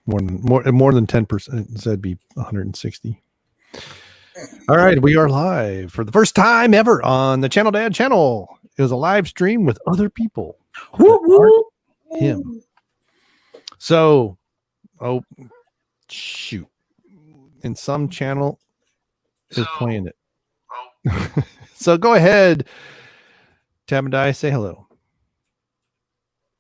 More than 10%. That'd be 160. All right, we are live for the first time ever on the Channel Dad channel. It was a live stream with other people. Him. So, shoot. And some channel is playing it. So go ahead, Tab and Die, say hello.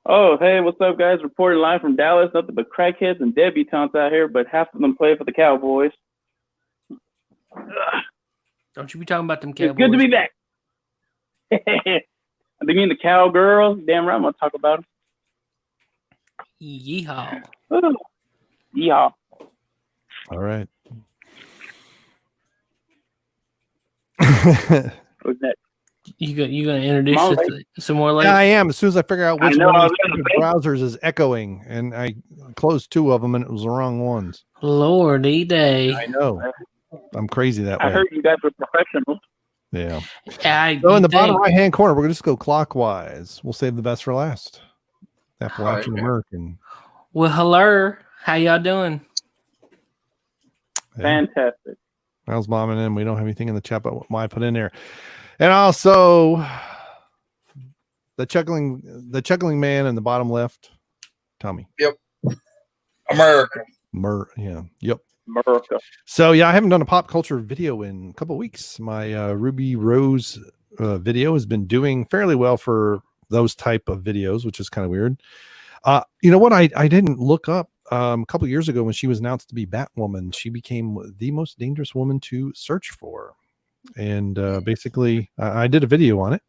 Oh, hey, what's up, guys? Reporting live from Dallas. Nothing but crackheads and debutantes out here, but half of them play for the Cowboys. Don't you be talking about them Cowboys. It's good to be back. I mean the Cowgirls. Damn right, I'm going to talk about them. Yeehaw. Yeehaw. All right. What's that? You gonna introduce us to some more later? Yeah, I am. As soon as I figure out which one of these browsers is echoing, and I closed 2 of them, and it was the wrong ones. Lordy day. I know. I'm crazy that way. I heard you guys were professionals. Yeah. So in the bottom right-hand corner, we're going to just go clockwise. We'll save the best for last. Appalachian American. Well, hello. How y'all doing? Yeah. Fantastic. How's mom and them? We don't have anything in the chat, but what I put in there. And also the chuckling man in the bottom left, Tommy. Yep. America. Yep. America. So yeah, I haven't done a pop culture video in a couple of weeks. My Ruby Rose video has been doing fairly well for those type of videos, which is kind of weird. You know what? I didn't look up a couple of years ago when she was announced to be Batwoman. She became the most dangerous woman to search for. And basically, I did a video on it.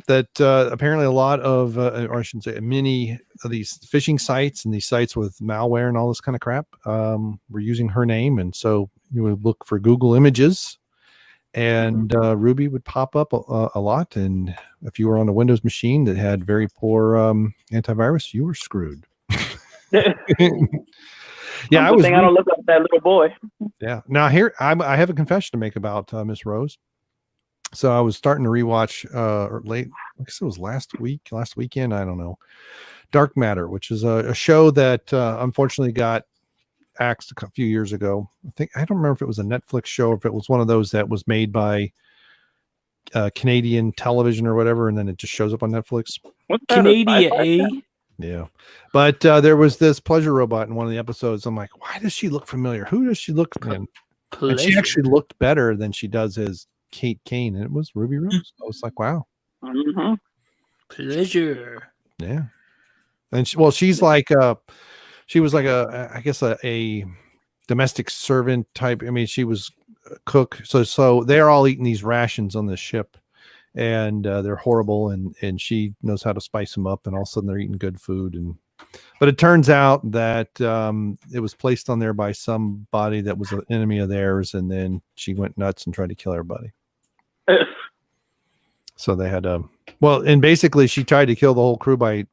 That apparently a lot of, or I shouldn't say, many of these phishing sites and these sites with malware and all this kind of crap were using her name. And so you would look for Google images, and Ruby would pop up a lot. And if you were on a Windows machine that had very poor antivirus, you were screwed. Yeah, I don't look like that little boy. Yeah. Now here I have a confession to make about Miss Rose. So I was starting to rewatch late, I guess it was last weekend, I don't know. Dark Matter, which is a show that unfortunately got axed a few years ago. I don't remember if it was a Netflix show or if it was one of those that was made by Canadian television or whatever, and then it just shows up on Netflix. Canadian. Yeah. But there was this pleasure robot in one of the episodes. I'm like, why does she look familiar? Who does she look in? And she actually looked better than she does as Kate Kane, and it was Ruby Rose. I was like, wow. Mm-hmm. Pleasure. Yeah. And she's like she was like I guess a domestic servant type. I mean, she was a cook. So they're all eating these rations on this ship. And they're horrible, and she knows how to spice them up, and all of a sudden they're eating good food. But it turns out that it was placed on there by somebody that was an enemy of theirs, and then she went nuts and tried to kill everybody. So they had and basically she tried to kill the whole crew by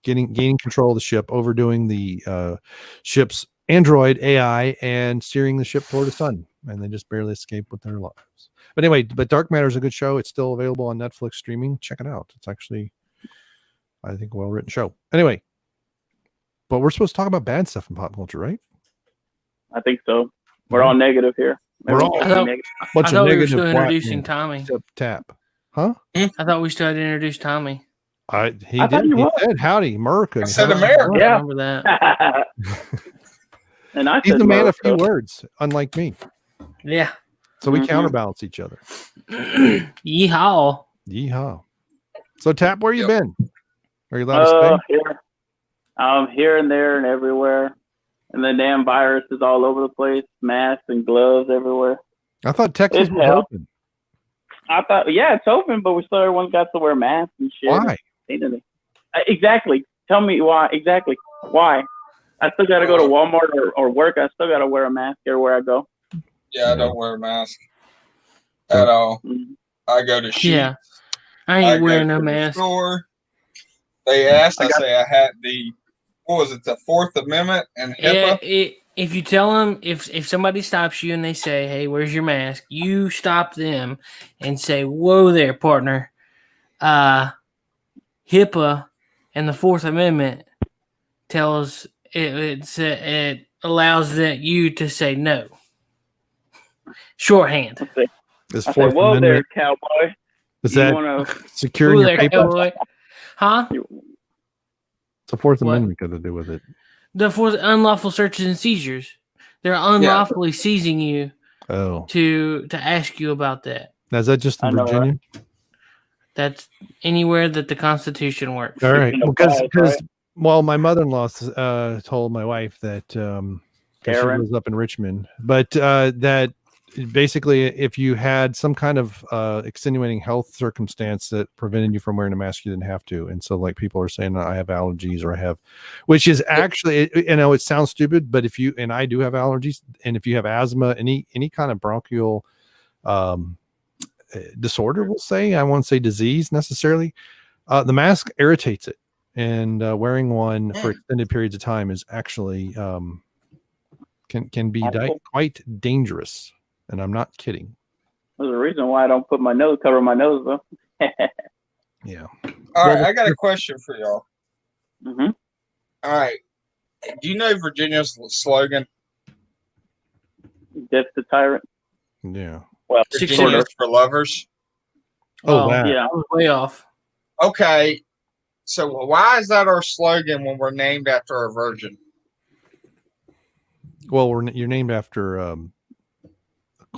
gaining control of the ship, overdoing the ship's android AI, and steering the ship toward the sun, and they just barely escaped with their lives. But anyway, Dark Matter is a good show. It's still available on Netflix streaming. Check it out. It's actually, I think, a well-written show. Anyway, but we're supposed to talk about bad stuff in pop culture, right? I think so. We're all negative here. We're all negative. I thought we were still introducing Tommy. Tap. Huh? I thought we still had to introduce Tommy. He said howdy, America. I said America. Yeah. I remember that. And he's a man of few words, unlike me. Yeah. So we counterbalance each other. Yeehaw. Yeehaw. So Tap, where you been? Are you allowed to stay? Here and there and everywhere. And the damn virus is all over the place. Masks and gloves everywhere. I thought Texas was open. I thought, it's open, but we still everyone's got to wear masks and shit. Why? Exactly. Tell me why. Exactly. Why? I still got to go to Walmart or work. I still got to wear a mask everywhere I go. Yeah, I don't wear a mask at all. I go to Sheetz. Yeah, I ain't wearing no mask. Store. They asked. I say I had the Fourth Amendment and HIPAA. Yeah, if you tell them, if somebody stops you and they say, "Hey, where's your mask?" You stop them and say, "Whoa there, partner. HIPAA and the Fourth Amendment tells it allows you to say no. Shorthand. This I say, Fourth whoa there, Amendment, cowboy. is You that wanna? securing Ooh, your there, papers? cowboy. Huh? It's the Fourth What? Amendment got to do with it. The fourth unlawful searches and seizures. They're unlawfully seizing you Oh, to ask you about that. now, is that just in I know, right? Virginia? That's anywhere that the Constitution works. All right, in a because pause, right? well, my mother-in-law told my wife that 'cause she Karen? lives up in Richmond, but that basically if you had some kind of extenuating health circumstance that prevented you from wearing a mask, you didn't have to. And so like people are saying, I have allergies or I have, which is actually, you know, it sounds stupid, but if you, and I do have allergies, and if you have asthma, any kind of bronchial disorder, we'll say, I won't say disease necessarily, the mask irritates it. And wearing one for extended periods of time is actually can be quite dangerous. And I'm not kidding. There's a reason why I don't put my nose, cover my nose though. Yeah. All right, I got a question for y'all. Mm-hmm. All right, do you know Virginia's slogan? Death to tyrant. Yeah. Well, Virginia is for lovers. Oh, that. yeah. I was way off. Okay, so why is that our slogan when we're named after a virgin? Well, you're named after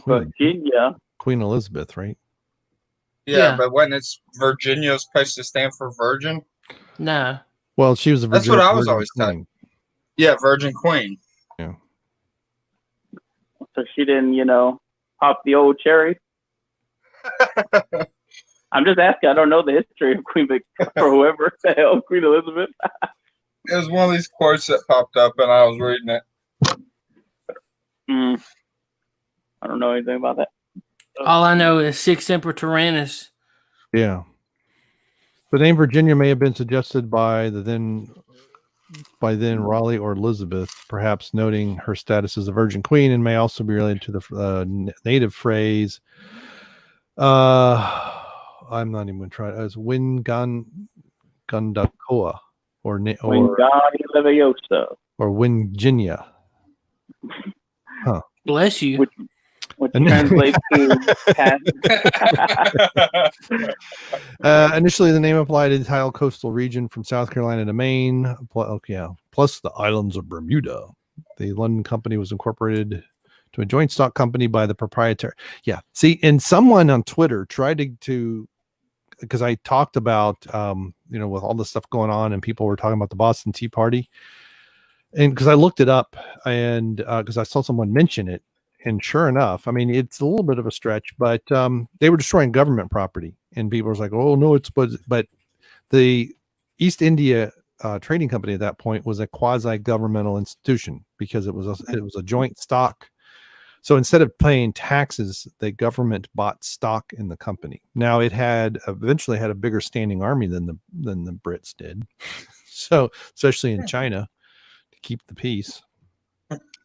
Virginia. Queen Elizabeth, right? Yeah, but when it's Virginia, it's supposed to stand for virgin. No. Well, she was a virgin. That's what I was virgin always queen. Yeah, Virgin Queen. Yeah. So she didn't, pop the old cherry. I'm just asking. I don't know the history of Queen Victoria or whoever the hell, Queen Elizabeth. It was one of these quotes that popped up, and I was reading it. I don't know anything about that. All I know is Six Emperor Tyrannus. Yeah. The name Virginia may have been suggested by then Raleigh or Elizabeth, perhaps noting her status as a virgin queen, and may also be related to the native phrase. I'm not even going to try it. As Wingandacoa or Wingardium Leviosa. Or Winginia. Huh. Bless you. Which translates to initially, the name applied to the entire coastal region from South Carolina to Maine, plus the islands of Bermuda. The London company was incorporated to a joint stock company by the proprietor. Yeah. See, and someone on Twitter tried to because I talked about, with all this stuff going on and people were talking about the Boston Tea Party. And because I looked it up and because I saw someone mention it. And sure enough, I mean, it's a little bit of a stretch, but they were destroying government property, and people was like, "Oh no, but the East India Trading Company at that point was a quasi-governmental institution because it was a joint stock. So instead of paying taxes, the government bought stock in the company. Now it eventually had a bigger standing army than the Brits did, so especially in China to keep the peace.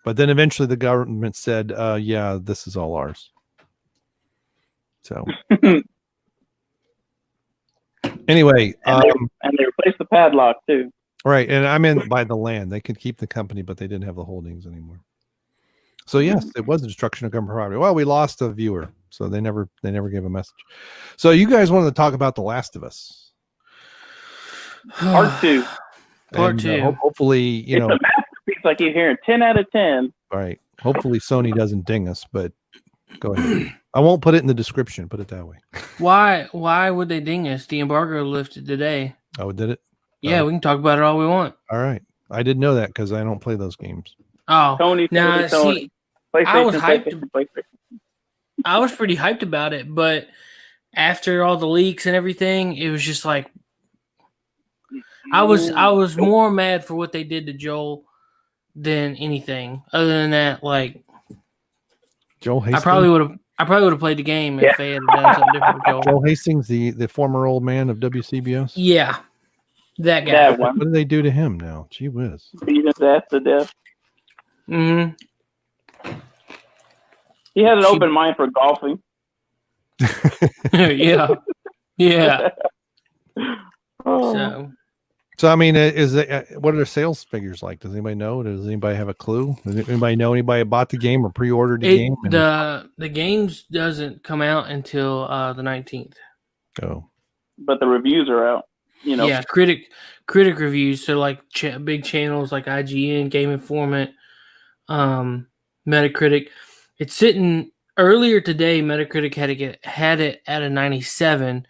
But then eventually the government said, yeah, this is all ours. So anyway. And they replaced the padlock too. Right. And I meant by the land. They could keep the company, but they didn't have the holdings anymore. So yes, it was a destruction of government property. Well, we lost a viewer. So they never gave a message. So you guys wanted to talk about The Last of Us. Part 2. Part 2. Hopefully, it's a masterpiece, like you're hearing 10 out of 10. All right. Hopefully Sony doesn't ding us, but go ahead. I won't put it in the description. Put it that way. Why would they ding us? The embargo lifted today. Oh, did it? Yeah, we can talk about it all we want. All right. I didn't know that because I don't play those games. Oh, Tony. See, I was hyped. PlayStation. I was pretty hyped about it, but after all the leaks and everything, it was just like I was more mad for what they did to Joel than anything. Other than that, like Joel Hastings. I probably would have played the game if they had done something different with Joel. Joel Hastings, the former old man of WCBS. Yeah, that guy. That one. What did they do to him now? Gee whiz. Beat his ass to death. Mm-hmm. He had an open mind for golfing. Yeah. Oh. So So I mean, is it what are their sales figures like? Does anybody know? Does anybody have a clue? Does anybody know anybody bought the game or pre-ordered the game? The games doesn't come out until the 19th. Oh, But the reviews are out. You know. Yeah, critic reviews. So like big channels like IGN, Game Informant, Metacritic. It's sitting earlier today. Metacritic had it at a 97%,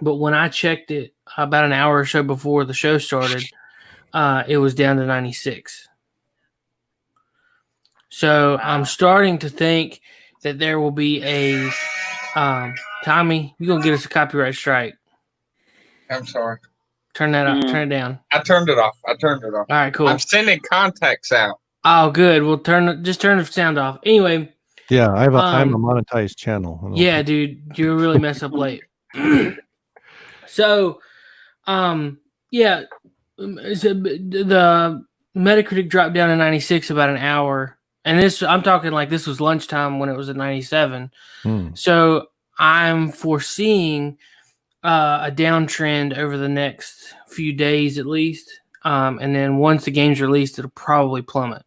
but when I checked it about an hour or so before the show started, it was down to 96. So I'm starting to think that there will be a Tommy, you're gonna get us a copyright strike. I'm sorry. Turn that up. Turn it down. I turned it off. All right, cool. I'm sending contacts out. Oh, good. Well, just turn the sound off. Anyway. Yeah, I'm a monetized channel. Yeah, dude, you really messed up late. So, yeah, the Metacritic dropped down to 96 about an hour, and I'm talking like this was lunchtime when it was at 97. So I'm foreseeing a downtrend over the next few days at least, and then once the game's released, it'll probably plummet.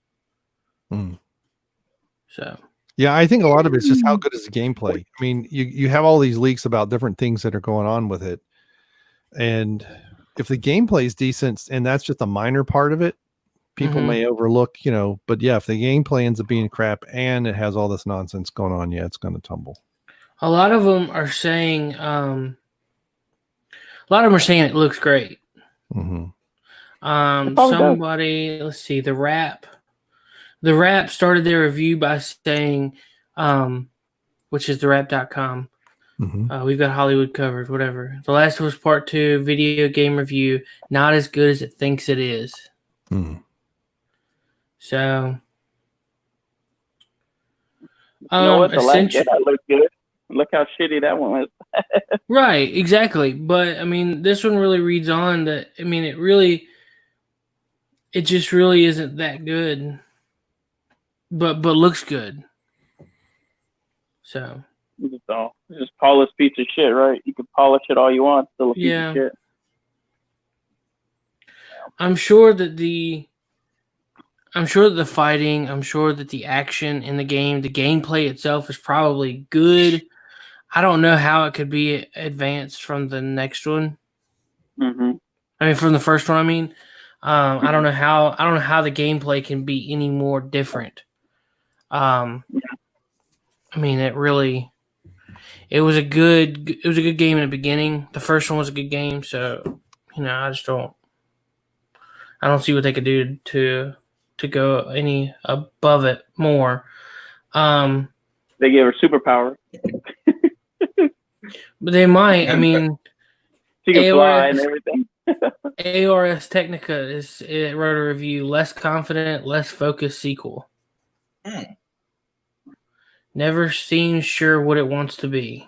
So. Yeah, I think a lot of it's just how good is the gameplay. I mean, you have all these leaks about different things that are going on with it. And if the gameplay is decent and that's just a minor part of it, people may overlook, but yeah, if the gameplay ends up being crap and it has all this nonsense going on, yeah, it's going to tumble. A lot of them are saying it looks great. Somebody, let's see, The Wrap started their review by saying, which is thewrap.com. We've got Hollywood covered, whatever. The Last of Us Part 2 video game review, not as good as it thinks it is. So, you know what? The Last Jedi looked good. Look how shitty that one was. Right, exactly. But I mean, this one really reads on that. I mean, it just really isn't that good. But looks good. So just polished piece of shit, right? You can polish it all you want, still a piece of shit. I'm sure that the fighting, I'm sure that the action in the game, the gameplay itself is probably good. I don't know how it could be advanced from the next one. I mean, from the first one. I mean, I don't know how the gameplay can be any more different. I mean, it was a good game in the beginning. The first one was a good game, so I don't see what they could do to go any above it more. They gave her superpower. But they might. I mean, she can fly and everything. Ars Technica wrote a review: less confident, less focused sequel. Never seems sure what it wants to be.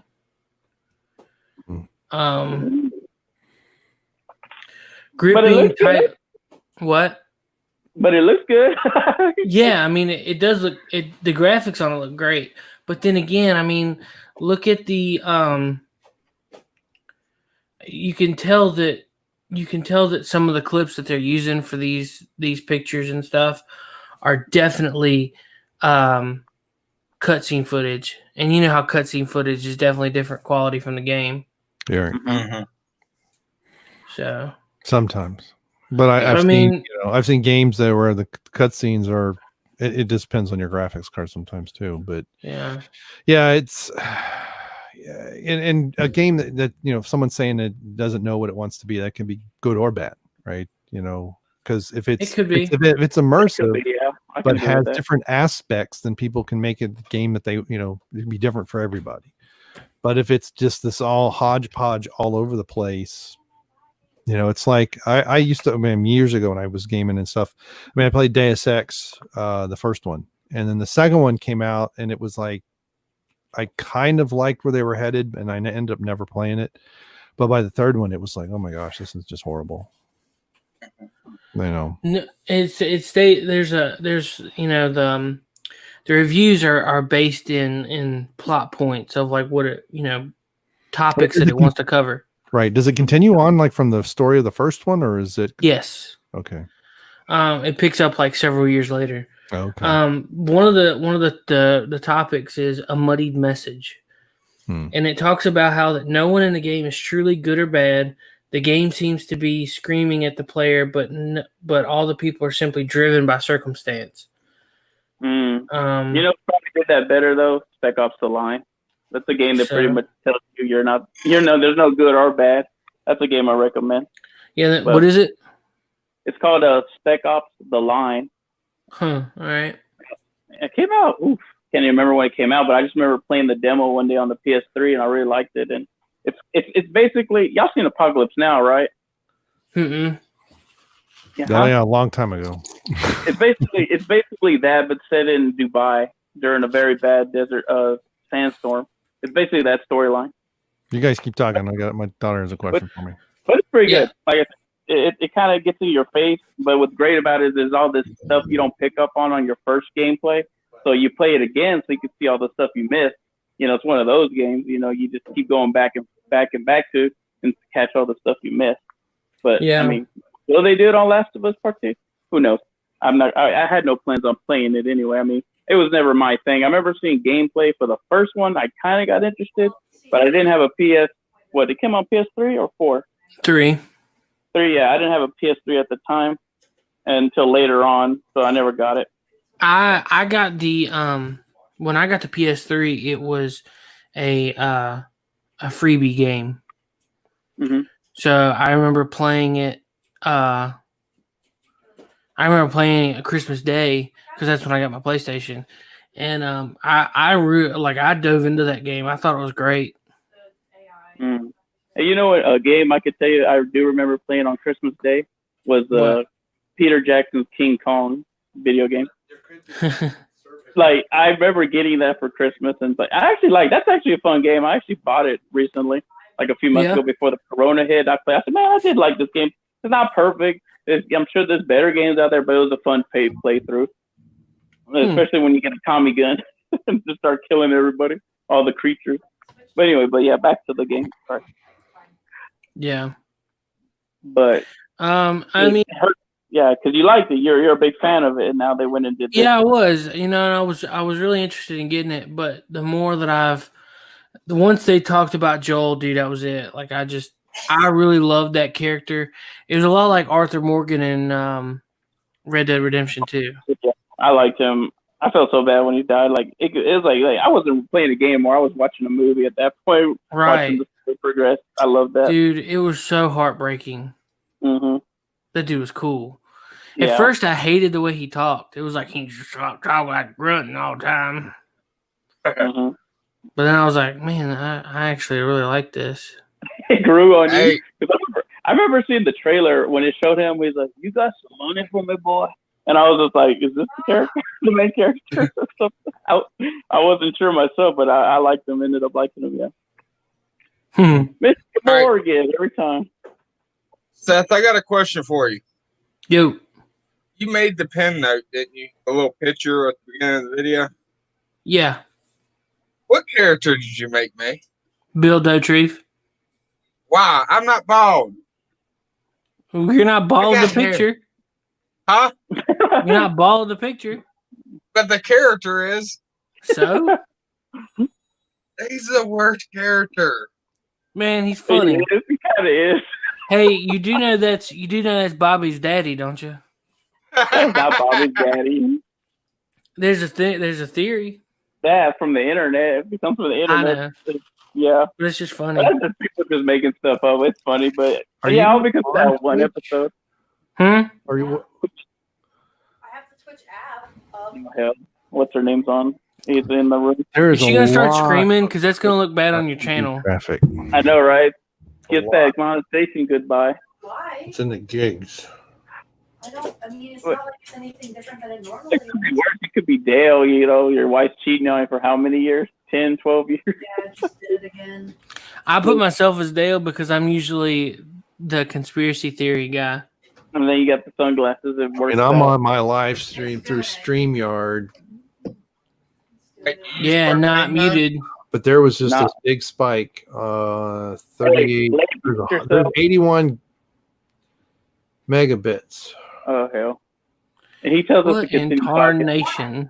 Gripping type. What? But it looks good. Yeah, I mean, it does look. The graphics on it look great, but then again, I mean, look at the. You can tell that some of the clips that they're using for these pictures and stuff are definitely cutscene footage, and you know how cutscene footage is definitely different quality from the game. Yeah. So sometimes, but I've seen games that where the cutscenes are. It just depends on your graphics card sometimes too, but yeah, it's. In a game that if someone's saying it doesn't know what it wants to be, that can be good or bad, right? Because if it's immersive, but has different aspects, then people can make a game that it'd be different for everybody. But if it's just this all hodgepodge all over the place, it's like I used to. I mean, years ago when I was gaming and stuff. I mean, I played Deus Ex, the first one, and then the second one came out, and it was like. I kind of liked where they were headed, and I ended up never playing it. But by the third one, it was like, oh my gosh, this is just horrible. No, there's the reviews are based in plot points of like what it topics that it wants to cover. Right. Does it continue on like from the story of the first one, or is it Yes. okay? It picks up like several years later. Okay. One of the topics is a muddied message, and it talks about how that no one in the game is truly good or bad. The game seems to be screaming at the player, but all the people are simply driven by circumstance. You know, probably did that better though. Spec Ops: The Line. That's a game that pretty much tells you there's no good or bad. That's a game I recommend. Yeah. What is it? It's called Spec Ops: The Line. Huh. All right. It came out. Can't even remember when it came out, but I just remember playing the demo one day on the PS3, and I really liked it. And it's basically, y'all seen Apocalypse Now, right? Mm-mm. Yeah, a long time ago. It's basically that, but set in Dubai during a very bad desert sandstorm. It's basically that storyline. You guys keep talking. My daughter has a question for me. But it's pretty good. Like it kind of gets in your face. But what's great about it is there's all this stuff you don't pick up on your first gameplay. So you play it again so you can see all the stuff you missed. You know, it's one of those games. You know, you just keep going back to and catch all the stuff you missed. But I mean, will they do it on Last of Us Part 2? Who knows? I had no plans on playing it anyway. I mean, it was never my thing. I remember seeing gameplay for the first one. I kind of got interested, but I didn't have a PS. What, it came on PS3 or 4? 3. 3, yeah. I didn't have a PS3 at the time until later on, so I never got it. I got the when I got the PS3, it was a freebie game. Mm-hmm. So I remember playing it. I remember playing it Christmas Day because that's when I got my PlayStation, and I dove into that game. I thought it was great. Mm. Hey, you know what? A game I could tell you I do remember playing on Christmas Day was Peter Jackson's King Kong video game. Like, I remember getting that for Christmas, and that's actually a fun game. I actually bought it recently, like a few months ago before the Corona hit. I said, man, I did like this game. It's not perfect. I'm sure there's better games out there, but it was a fun playthrough, especially when you get a Tommy gun and just start killing everybody, all the creatures. But anyway, back to the game. Sorry. Yeah. But I mean, yeah, because you liked it. You're a big fan of it, and now they went and did this. Yeah, I was. You know, and I was really interested in getting it, but the more that once they talked about Joel, dude, that was it. Like, I really loved that character. It was a lot like Arthur Morgan in Red Dead Redemption 2. Yeah, I liked him. I felt so bad when he died. Like, it was like I wasn't playing a game more. I was watching a movie at that point. Right. Watching the story progress. I love that. Dude, it was so heartbreaking. Mm-hmm. That dude was cool. Yeah. At first, I hated the way he talked. It was like he just talked like grunting all the time. Mm-hmm. But then I was like, man, I actually really like this. It grew on you. I remember seeing the trailer when it showed him. He's like, "You got some money for me, boy," and I was just like, "Is this the character, the main character, or something?" I wasn't sure myself, but I liked him. Ended up liking him. Yeah. Mr. Morgan every time. Seth, I got a question for you. Yo. You made the pin note, didn't you? A little picture at the beginning of the video. Yeah. What character did you make, me? Bill Dauterive. Wow, I'm not bald. You're not bald in the picture. Huh? You're not bald in the picture. But the character is. So? He's the worst character. Man, he's funny. He kind of is. Hey, you do know that's Bobby's daddy, don't you? That's not Bobby's daddy. There's a theory. That from the internet. It comes from the internet. I know. Yeah. But it's just funny. That's just people just making stuff up. It's funny, but I'll because of that one episode. Are you? I have the Twitch app. Yeah. What's her name's on? He's in the room. Is she gonna start screaming? Because that's gonna look bad on your channel. Traffic. I know, right? Get that monetization goodbye. Why? It's in the gigs. I mean, it's not like it's anything different than it normally It could be worse. It could be Dale, your wife's cheating on you for how many years? 10, 12 years? Yeah, I just did it again. I put myself as Dale because I'm usually the conspiracy theory guy. And then you got the sunglasses. It works. And I'm on my live stream through StreamYard. Yeah, not muted. but there was just Nah. this big spike. 38. There's 81 megabits. Oh hell! And he tells us to What continue in talking. tarnation?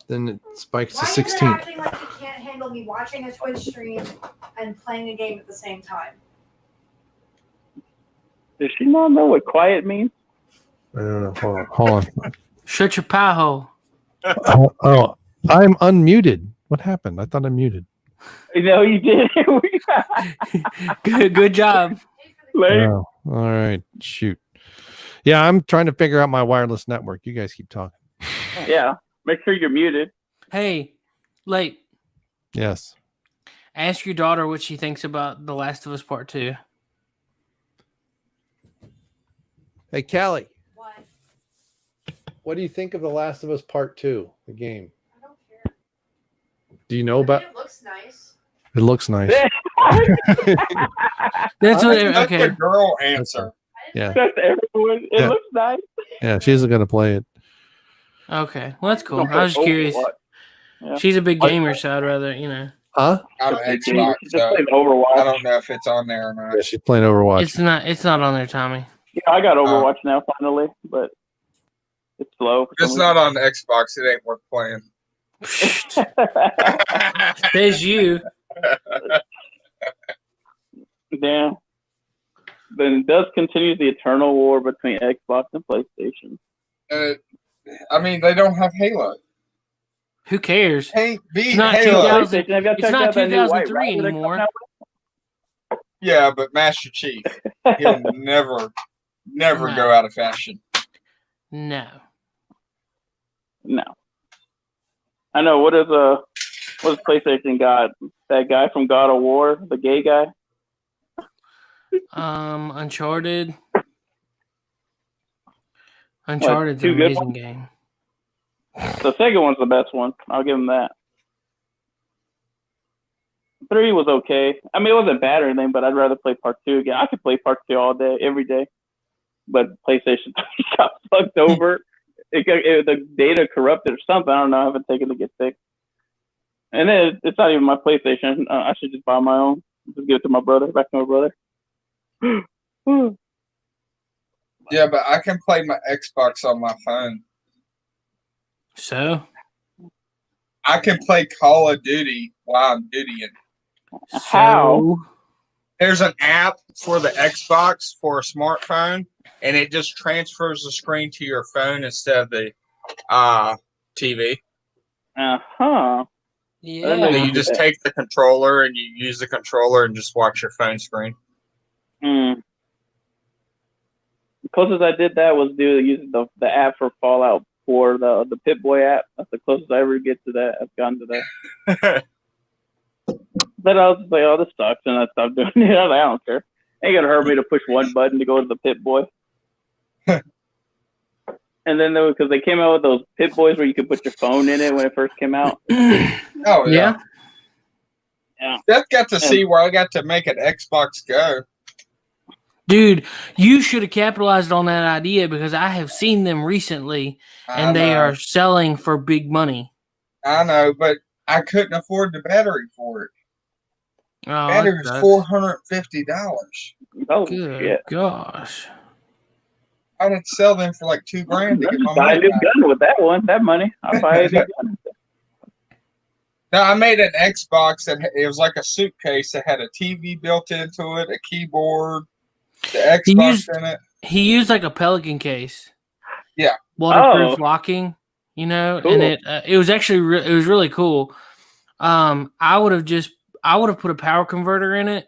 Then it spikes to Why is it 16. acting like you can't handle me watching a Twitch stream and playing a game at the same time? Does she not know what quiet means? I don't know. Hold on. Shut your pie hole. Oh, I'm unmuted. What happened? I thought I muted. No, you did. Good job. Like, Oh, all right. Shoot. Yeah, I'm trying to figure out my wireless network. You guys keep talking. yeah, make sure you're muted. Hey, late. Yes. Ask your daughter what she thinks about The Last of Us Part 2. Hey, Callie, What? what do you think of The Last of Us Part 2, the game? I don't care. Do you know about It looks nice. it? Looks nice. That's what. That's Okay. a girl answer. Yeah. That's everyone. It Yeah. looks nice. Yeah, she isn't going to play it. Okay. Well, that's cool. Don't I was just play curious. Overwatch. Yeah. She's a big gamer, so I'd rather, you know. Huh? I'm She Xbox, just so plays Overwatch. I don't know if it's on there or Yeah, not. she's playing Overwatch. It's not on there, Tommy. Yeah, I got Overwatch now finally, but it's slow. for If it's some not on the Xbox, it ain't worth playing. reason. Says you. Damn. Then does continues the eternal war between Xbox and PlayStation. I mean, they don't have Halo. Who cares? Hey, be It's not Halo. 2000. PlayStation, have y'all It's checked not out that new White 2003 Rider that's anymore. coming out? Yeah, but Master Chief, he'll never No. go out of fashion. No. No. I know. What is PlayStation got? That guy from God of War, the gay guy. Uncharted. Uncharted's two an good amazing ones? game. The second one's the best one. I'll give him that. 3 was okay. I mean, it wasn't bad or anything, but I'd rather play Part 2 again. I could play Part 2 all day, every day. But PlayStation got fucked over. The data corrupted or something. I don't know. I haven't taken it to get fixed. And then it's not even my PlayStation. I should just buy my own. Just give it to my brother. Back to my brother. Yeah, but I can play my Xbox on my phone. So? I can play Call of Duty while I'm dutying. How? There's an app for the Xbox for a smartphone, and it just transfers the screen to your phone instead of the TV. Uh-huh. Yeah. So you just take the controller and you use the controller and just watch your phone screen. Mm. The closest I did that was using the app for Fallout 4, the Pip-Boy app. That's the closest I ever get to that. I've gotten to that. But I was like, oh, this sucks, and I stopped doing it. I was like, I don't care. Ain't gonna hurt me to push one button to go to the Pip-Boy. And then because they came out with those Pip-Boys where you could put your phone in it when it first came out. Oh yeah. Yeah. Steph got to see where I got to make an Xbox Go. Dude, you should have capitalized on that idea because I have seen them recently and they are selling for big money. I know, but I couldn't afford the battery for it. Oh, Battery was $450. Oh, good shit. gosh. I'd have to sell them for like $2,000 to I'll get just my buy a money new back. gun with that one. That money. I'll buy a new gun. No, I made an Xbox that it was like a suitcase that had a TV built into it, a keyboard, the Xbox in it. He used like a Pelican case. Yeah. Waterproof locking, you know, Cool. and it was actually it was really cool. I would have put a power converter in it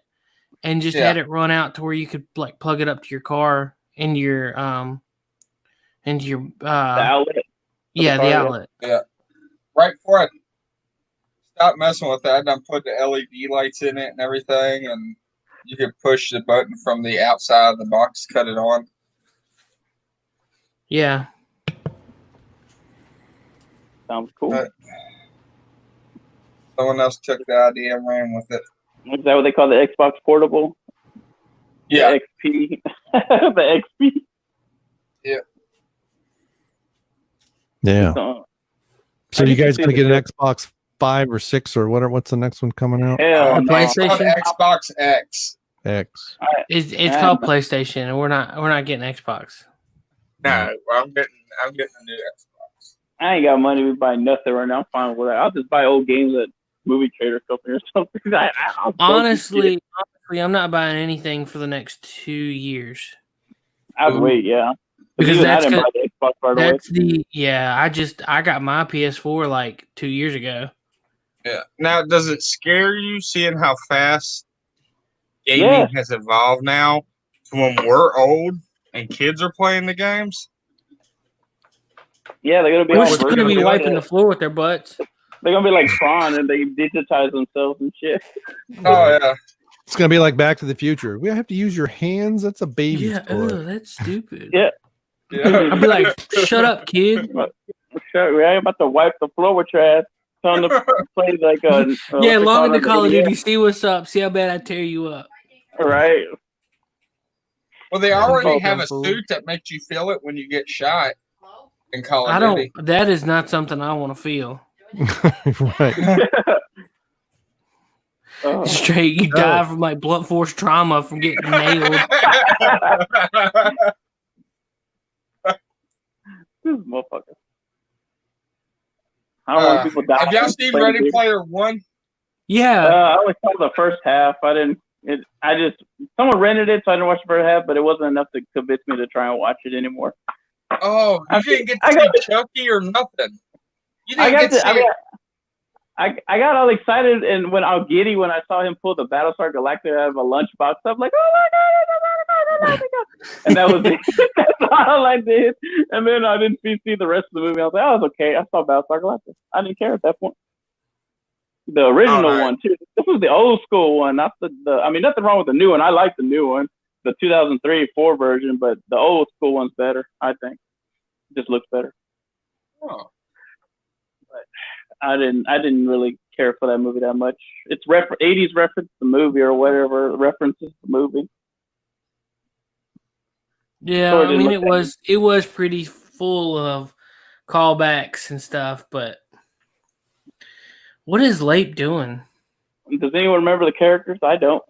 and just had it run out to where you could like plug it up to your car into your The outlet. yeah, the outlet. Right before I stopped messing with that, I done put the LED lights in it and everything, and you could push the button from the outside of the box, cut it on. Yeah. Sounds cool. Someone else took the idea and ran with it. Is that what they call the Xbox Portable? Yeah. The XP. The XP. Yeah. So So you guys gonna get an Xbox 5 or 6 or whatever. What's the next one coming out? Hell The no. It's called PlayStation? Xbox X. X. It's called PlayStation, and we're not getting Xbox. No, I'm getting a new Xbox. I ain't got money to buy nothing right now. I'm fine with that. I'll just buy old games at movie trader company or something. I'll Honestly, I'm not buying anything for the next 2 years. I'd wait, yeah. Because Even I that's didn't buy the Xbox right away. That's I got my PS4 like 2 years ago. Yeah. Now, does it scare you seeing how fast gaming has evolved now to when we're old and kids are playing the games? Yeah, they're gonna be We're all still gonna be wiping the floor with their butts. They're gonna be like Tron and they digitize themselves and shit. Oh yeah. It's gonna be like Back to the Future. We have to use your hands. That's a baby's Yeah, toy. that's stupid. Yeah. Yeah. I'd be like, shut up, kid. Sure, we ain't about to wipe the floor with your ass. Tell them to play like a Yeah, log into Call of Yeah. Duty, see what's up, see how bad I tear you up. Right. Well, they already Oh, have a fool. suit that makes you feel it when you get shot Hello? in Call of I don't. Duty. That is not something I want to feel. Right. Oh. Straight, you die from like blunt force trauma from getting nailed. This motherfucker. I don't want people dying. Have y'all seen playing Ready games. Player One? Yeah, I only saw the first half. I didn't. Someone rented it, so I didn't watch the first half. But it wasn't enough to convince me to try and watch it anymore. Oh, you didn't get to I see got- Chucky or nothing. You I didn't got get to see. I got all excited and when I was giddy when I saw him pull the Battlestar Galactica out of a lunchbox. I'm like, oh my god, and that was it. That's all I did. And then I didn't see the rest of the movie. I was like, oh, it's okay. I saw Battlestar Galactica. I didn't care at that point. The original All right. one too. This was the old school one, not the. I mean, nothing wrong with the new one. I like the new one, the 2003-4 version, but the old school one's better. I think. It just looks better. Oh. I didn't really care for that movie that much. It's 80s reference the movie or whatever references the movie. yeah. Sure I didn't mean, look it was pretty full of callbacks and stuff. But what is Lape doing? Does anyone remember the characters? I don't.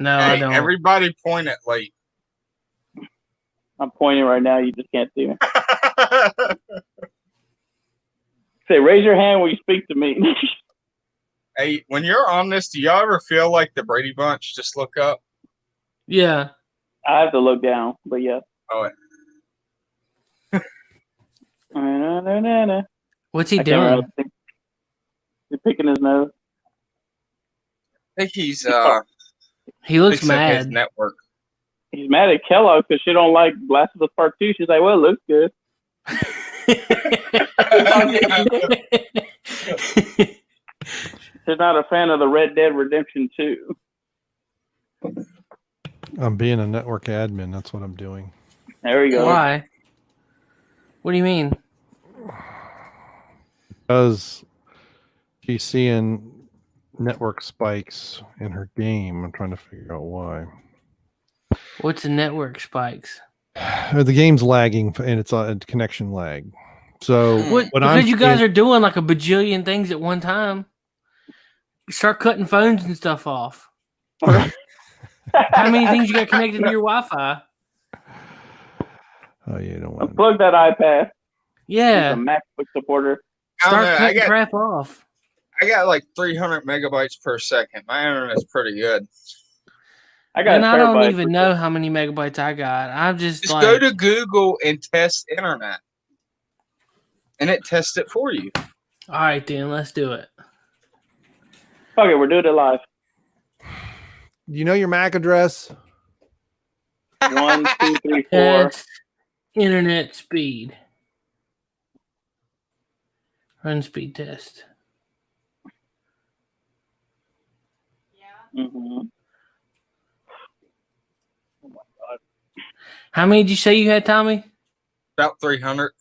No, I Hey, don't. everybody point at late. I'm pointing right now. You just can't see me. Say, raise your hand when you speak to me. Hey, when you're on this, do y'all ever feel like the Brady Bunch? Just look up. Yeah. I have to look down, but yeah. Oh, I What's he can't doing? remember. He's picking his nose. I think he's He looks fixing his mad. network. He's mad at Kellogg because she don't like Last of Us Part 2. She's like, well, it looks good. She's not a fan of the Red Dead Redemption 2. I'm being a network admin. That's what I'm doing. There we go. Why? What do you mean? Because she's seeing network spikes in her game. I'm trying to figure out why. What's the network spikes? The game's lagging and it's a connection lag. So What? what I'm Because you guys seeing- are doing like a bajillion things at one time. Start cutting phones and stuff off. How many things you got connected to your Wi-Fi? Oh, you don't want to. Unplug that iPad. He's a Yeah. MacBook supporter. I don't Start know, cutting crap off. I got like 300 megabytes per second. My internet's pretty good. I got And a I don't terabyte. even know how many megabytes I got. I'm just Just like, go to Google and test internet, and it tests it for you. all right, then let's do it. Okay, we're doing it live. Do you know your MAC address? 1, 2, 3, 4. Test internet speed. Run speed test. Mm-hmm. How many did you say you had, Tommy? About 300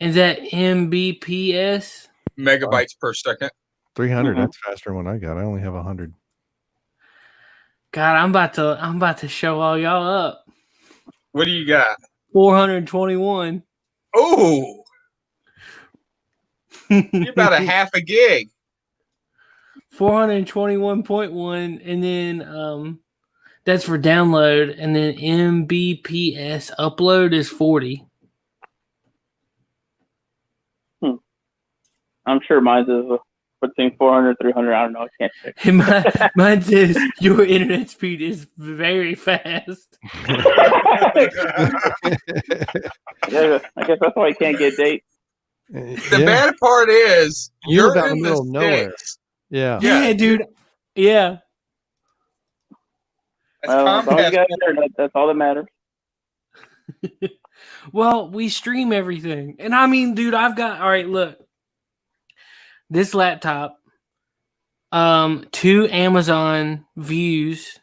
Is that Mbps? megabytes per second. 300. Mhm. That's faster than what I got. I only have 100. God, I'm about to show all y'all up. What do you got? 421. Oh, You're about a half a gig. 421.1, and then that's for download, and then Mbps upload is 40. I'm sure mine's is between 400, 300. I don't know. I can't check. And mine says your internet speed is very fast. Yeah, I guess that's why you can't get dates. The bad part is You live you're out in in the middle of the nowhere. sticks. Yeah. Yeah, dude. Yeah. That's Well, as long as you Comcast. got internet, that's all that matters. Well, we stream everything. And I mean, dude, I've got, all right, look. This laptop, 2 Amazon Views,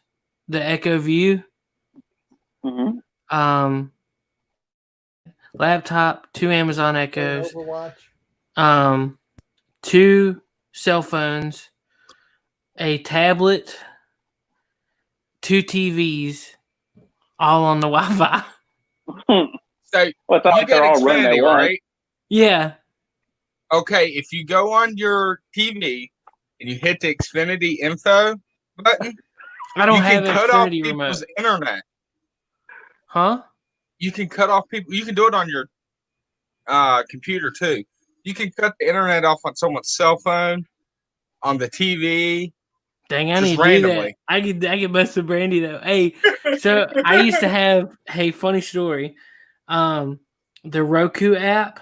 the Echo View. Mm-hmm. Laptop, 2 Amazon Echoes, Overwatch. 2 cell phones, a tablet, 2 TVs, all on the Wi-Fi. So Well, it's not you like get they're all running Xfinity, at once. right? Yeah. Okay, if you go on your TV and you hit the Xfinity info button, I don't you have can an cut off Xfinity people's remote. internet. Huh? You can cut off people. You can do it on your computer too. You can cut the internet off on someone's cell phone, on the TV. Dang, I Just need to randomly. do that. I get mess with Brandy though. Hey, so I used to have, hey, funny story. The Roku app.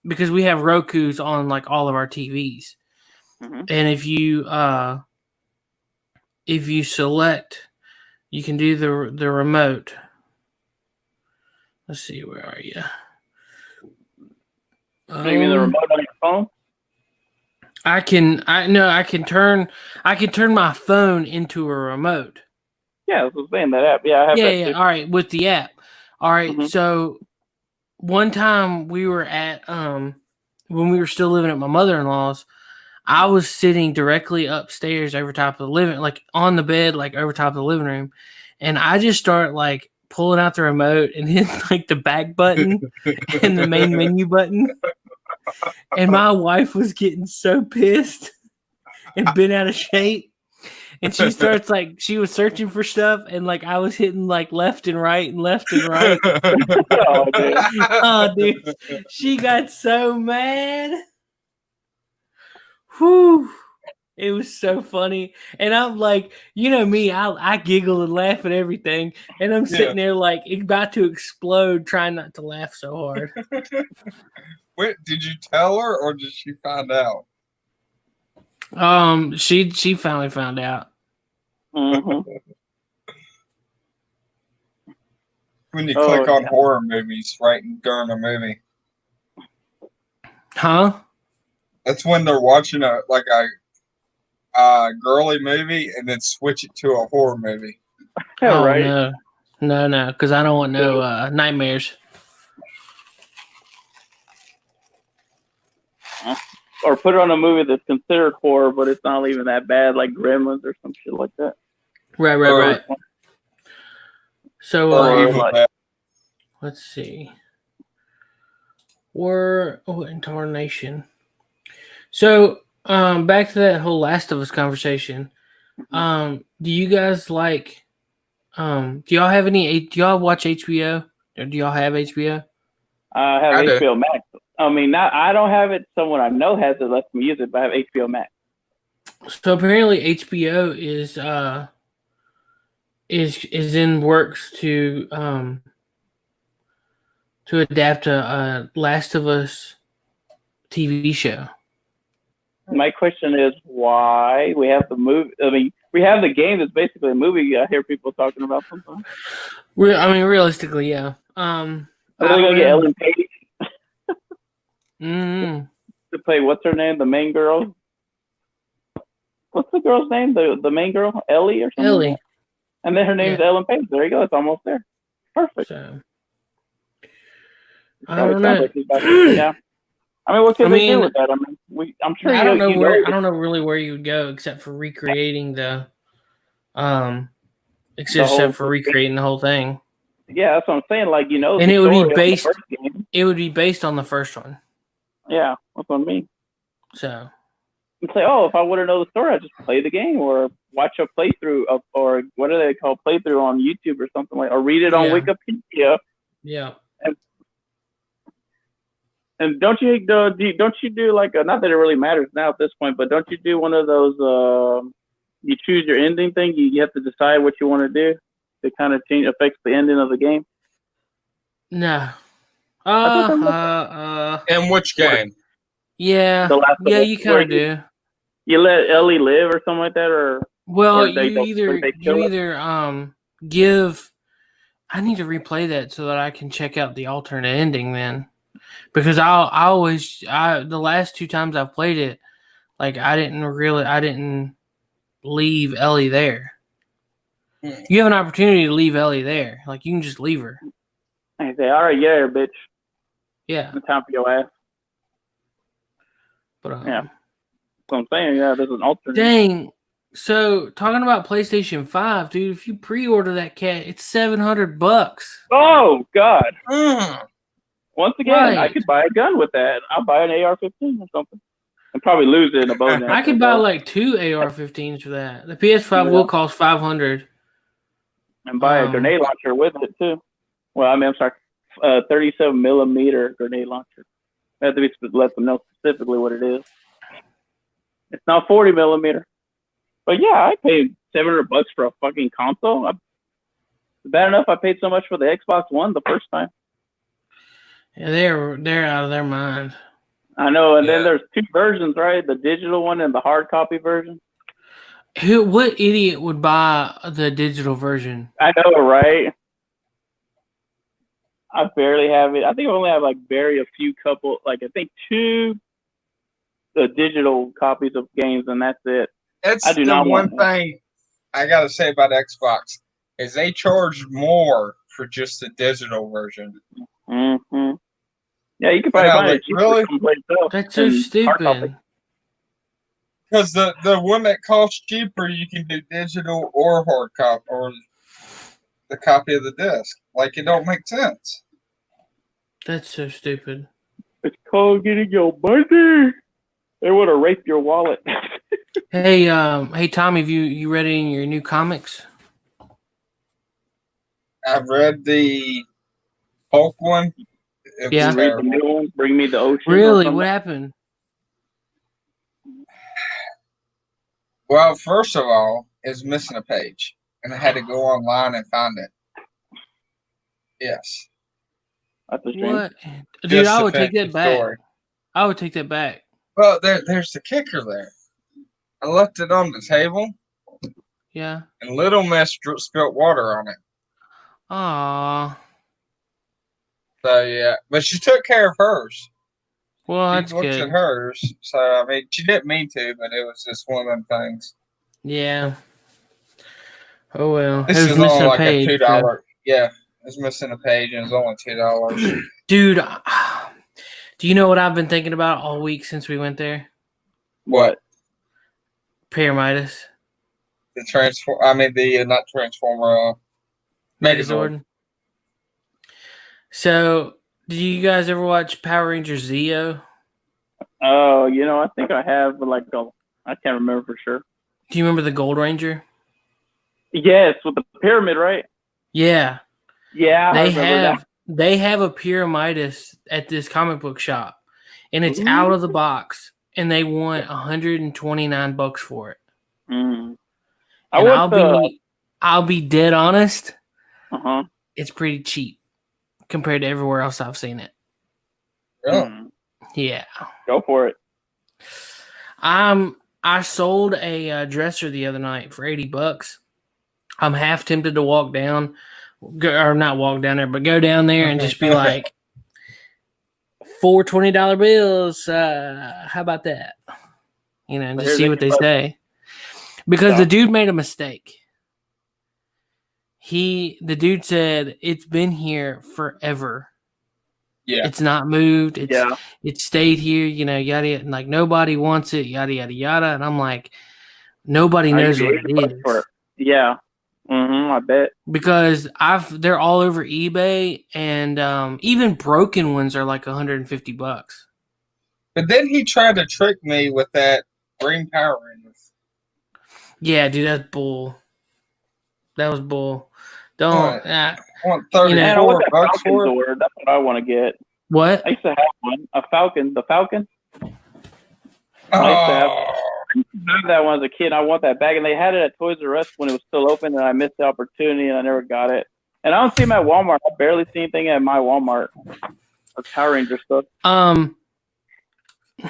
Because we have Roku's on like all of our TVs. Mhm. And if you select, you can do the remote. Let's see, where are you? So you mean the remote on your phone? I can turn my phone into a remote. Yeah, that's what I'm saying. That app. Yeah, I have that. Yeah. too. All right, with the app. All right, Mhm. so one time we were at when we were still living at my mother-in-law's, I was sitting directly upstairs over top of the living, like on the bed, like over top of the living room, and I just start like pulling out the remote and hit like the back button and the main menu button. And my wife was getting so pissed and bent out of shape. And she starts like, she was searching for stuff, and like I was hitting like left and right and left and right. Oh, dude. Oh, dude, she got so mad. Whew. It was so funny. And I'm like, you know me, I giggle and laugh at everything. And I'm sitting there like about to explode, trying not to laugh so hard. Wait, did you tell her or did she find out? She finally found out. Mhm. When you Oh, click on yeah. horror movies right during a movie. Huh? That's when they're watching a girly movie and then switch it to a horror movie. Yeah, Oh, right. no, because I don't want no nightmares. Or put it on a movie that's considered horror, but it's not even that bad, like Gremlins or some shit like that. Right. Or- So Or Or Evil like- Dead. let's see. Incarnation. So back to that whole Last of Us conversation. Do you guys like do y'all have any? Do y'all watch HBO? Or do y'all have HBO? I have I do. HBO Max. I mean, I don't have it. Someone I know has it, lets me use it, but I have HBO Max. So apparently HBO is in works to adapt a Last of Us TV show. My question is why we have the movie. I mean, we have the game that's basically a movie. I hear people talking about sometimes. Realistically, yeah. Are they gonna get Ellen Page Mm, to play? What's her name? The main girl. What's the girl's name? The main girl, Ellie or something. Ellie. And then her name is Yeah. Ellen Page. There you go. It's almost there. Perfect. So It I probably don't sounds know. like he's about to- yeah. I mean, what could I they mean, do with that? I mean, I'm sure I don't know you where. I don't know really where you would go except for recreating the whole except for thing. recreating the whole thing. Yeah, that's what I'm saying. Like, And the it would be story of the based- first game. It would be based on the first one. Yeah, that's what I mean. So And say, oh, if I want to know the story, I just play the game or watch a playthrough of, or what do they call playthrough on YouTube or something like, or read it on Yeah. Wikipedia. yeah. And don't you do like not that it really matters now at this point, but don't you do one of those? You choose your ending thing. You have to decide what you want to do. It kind of affects the ending of the game. No. In which game? Yeah. The Last of Yeah, Us, you where kind of do. You let Ellie live or something like that, or Well, or they you don't- either they kill you it? either give. I need to replay that so that I can check out the alternate ending then, because the last 2 times I've played it, like I didn't leave Ellie there. You have an opportunity to leave Ellie there, like you can just leave her. And you say, all right, yeah, bitch, Yeah, it's time for your ass. but Yeah. So I'm saying, yeah, there's an alternate. dang. So talking about PlayStation 5, dude, if you pre-order that cat, it's $700. Oh God! Mm. Once again, I Right. could buy a gun with that. I'll buy an AR-15 or something, and probably lose it in a bow. I could buy like 2 AR-15s for that. The PS5 will cost $500. and buy a grenade launcher with it too. Well, I mean, I'm sorry, 37 millimeter grenade launcher. I have to let them know specifically what it is. It's not 40 millimeter. But yeah, I paid $700 for a fucking console. It's bad enough I paid so much for the Xbox One the first time. Yeah, they're out of their mind. I know, and then Yeah. there's 2 versions, right? The digital one and the hard copy version. What idiot would buy the digital version? I know, right? I barely have it. I think I only have like very a few couple, like I think 2 digital copies of games, and that's it. That's I do the not one want thing I gotta say about Xbox is they charge more for just the digital version. Mm-hmm. Yeah, you could probably And I buy was it like, cheaper really? someplace else That's so than hard copy. stupid. Because the one that costs cheaper, you can do digital or hard copy or the copy of the disc. Like it don't make sense. That's so stupid. It's called getting your money. They want to rape your wallet. Hey, Tommy, have you read any of your new comics? I've read the Hulk one. It was Yeah. You read the terrible. new one, Bring Me the Ocean. or Really? something. What happened? Well, first of all, it's missing a page, and I had to go online and find it. Yes. That's a shame. What? Dude, Just I to would take finish that the back. story. I would take that back. Well, there's the kicker there. I left it on the table, Yeah. and Little Miss spilt water on it. Aw. So yeah, but she took care of hers. Well, She that's looked good. at hers. So I mean, she didn't mean to, but it was just one of them things. Yeah. Oh well. This It was is missing only a like page. a $2. Yeah, it's missing a page, and it's only $2. Dude, do you know what I've been thinking about all week since we went there? What? Pyramidas. The not Transformer. Megazord. Megazord. So, did you guys ever watch Power Rangers Zeo? Oh, I think I have, but I can't remember for sure. Do you remember the Gold Ranger? Yes, with the pyramid, right? Yeah. Yeah, I They remember have a Pyramidas at this comic book shop, and it's Ooh. out of the box, and they want $129 for it. that. Mm. And I'll be dead honest, Uh-huh. it's pretty cheap compared to everywhere else I've seen it. Really? Yeah. Go for it. I sold a dresser the other night for $80. I'm half tempted to walk down, or not walk down there, but go down there and just be like, 4 $20 bills. How about that? And just Here's see what they $80. say. Because Yeah. the dude made a mistake. The dude said it's been here forever. Yeah. It's not moved. Yeah. It stayed here, yada yada. And like nobody wants it, yada yada yada. And I'm like, nobody I knows give what you it $80 is. for it. Yeah. I bet. because they're all over eBay, and even broken ones are like $150. But then he tried to trick me with that Green Power Rangers. Yeah, dude, that's bull. That was bull. Don't. What? I want 34 Man, I want that bucks Falcon for it. Zord. That's what I want to get. What? I used to have one. A Falcon. The Falcon. I used to have that one as a kid. I want that back, and they had it at Toys R Us when it was still open, and I missed the opportunity, and I never got it. And I don't see them at Walmart. I barely see anything at my Walmart. Of Power Ranger stuff. He's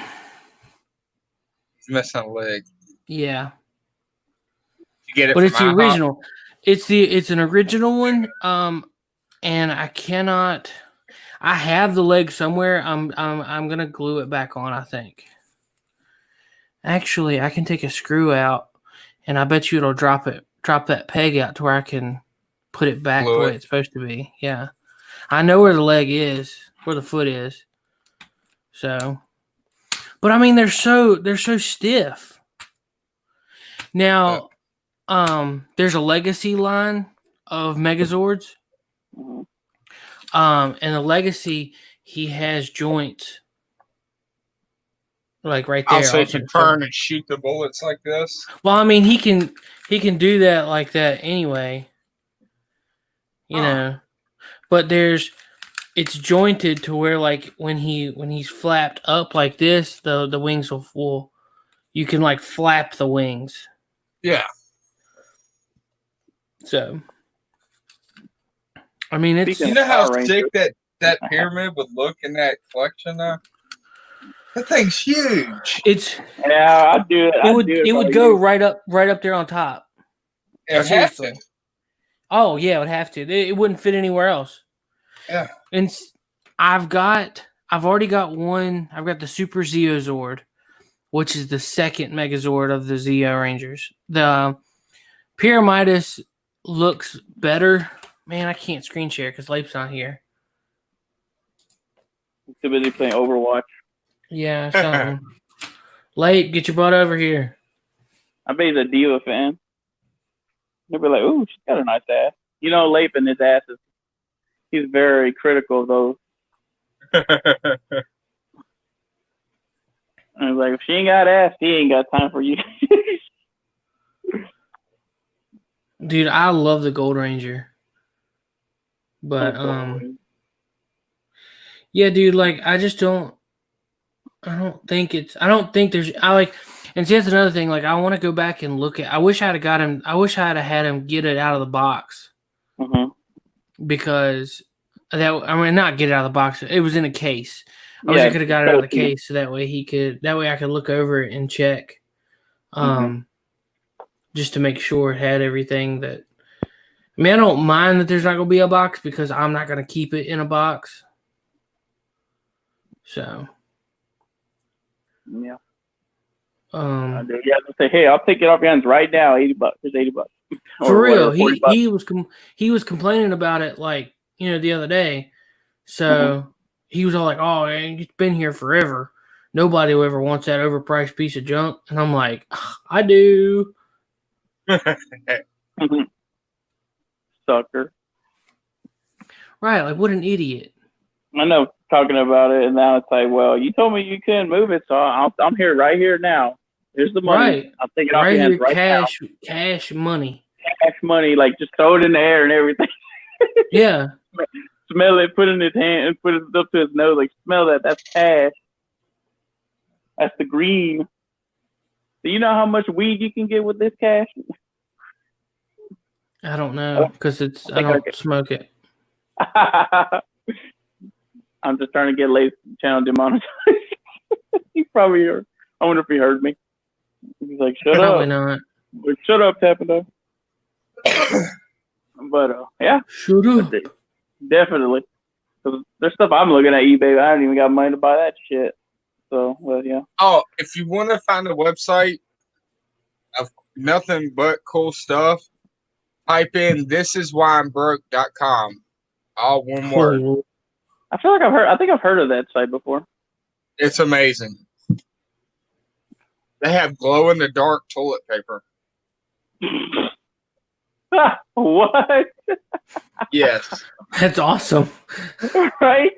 missing a leg. Yeah. You get it, But from it's the IHOP? original. It's an original one. And I cannot. I have the leg somewhere. I'm gonna glue it back on, I think. Actually, I can take a screw out, and I bet you it'll drop that peg out to where I can put it back Glue the way it. it's supposed to be. Yeah, I know where the leg is, where the foot is. So, but I mean, they're so stiff. Now, there's a legacy line of Megazords. Mhm. And the legacy, he has joints. Like right there. Also, also you turn and shoot the bullets like this. Well, I mean, he can do that like that anyway. You know. But it's jointed to where like when he's flapped up like this, the wings will you can like flap the wings. Yeah. So I mean, it's Speaking You know how Power Ranger. sick that pyramid would look in that collection now? That thing's huge. it's Yeah, I'd do it. it would go right up there on top. It would have to. Seriously. Oh yeah, it would have to. It wouldn't fit anywhere else. Yeah. And I've already got one. I've got the Super Zeozord, which is the second Megazord of the Zeo Rangers. The Pyramidus looks better. Man, I can't screen share because Lape's not here. Too busy playing Overwatch. Yeah, something. Lape, get your butt over here. I bet he's a Diva fan. They'll be like, "Ooh, she's got a nice ass." You know, Lape and his asses. He's very critical of those. And he's like, if she ain't got ass, he ain't got time for you. Dude, I love the Gold Ranger. But yeah, dude, like I don't think there's and see that's another thing, like I want to go back and look at I wish I'd have had him get it out of the box. Mm-hmm. Because not get it out of the box. It was in a case. I wish I could have got it out of the case so that way I could look over it and check. Just to make sure it had everything that I mean, I don't mind that there's not gonna be a box because I'm not gonna keep it in a box. So yeah. You For real, $40. he was complaining about it like the other day. So he was all like, "Oh, man, it's been here forever. Nobody will ever wants that overpriced piece of junk." And I'm like, "I do." Sucker. Right? Like, what an idiot. I know, talking about it, and now it's like, well, you told me you couldn't move it, so I'm here right here now. Here's the money. Right. I'll take it off your hands right now. Cash money. Cash money, like just throw it in the air and everything. Yeah. Smell it, put it in his hand, and put it up to his nose, like, smell that. That's cash. That's the green. Do you know how much weed you can get with this cash? I don't know because I don't smoke it. I'm just trying to get Lace channel demonetized. He probably heard. I wonder if he heard me. He's like, shut Probably up. not. Like, shut up, Tapendo. But yeah. Shut up. Definitely. Because there's stuff I'm looking at eBay. I haven't even got money to buy that shit. So, well, yeah. Oh, if you want to find a website of nothing but cool stuff, type in thisiswhyimbroke.com. All one word. I feel like I think I've heard of that site before. It's amazing. They have glow in the dark toilet paper. What? Yes. That's awesome. Right?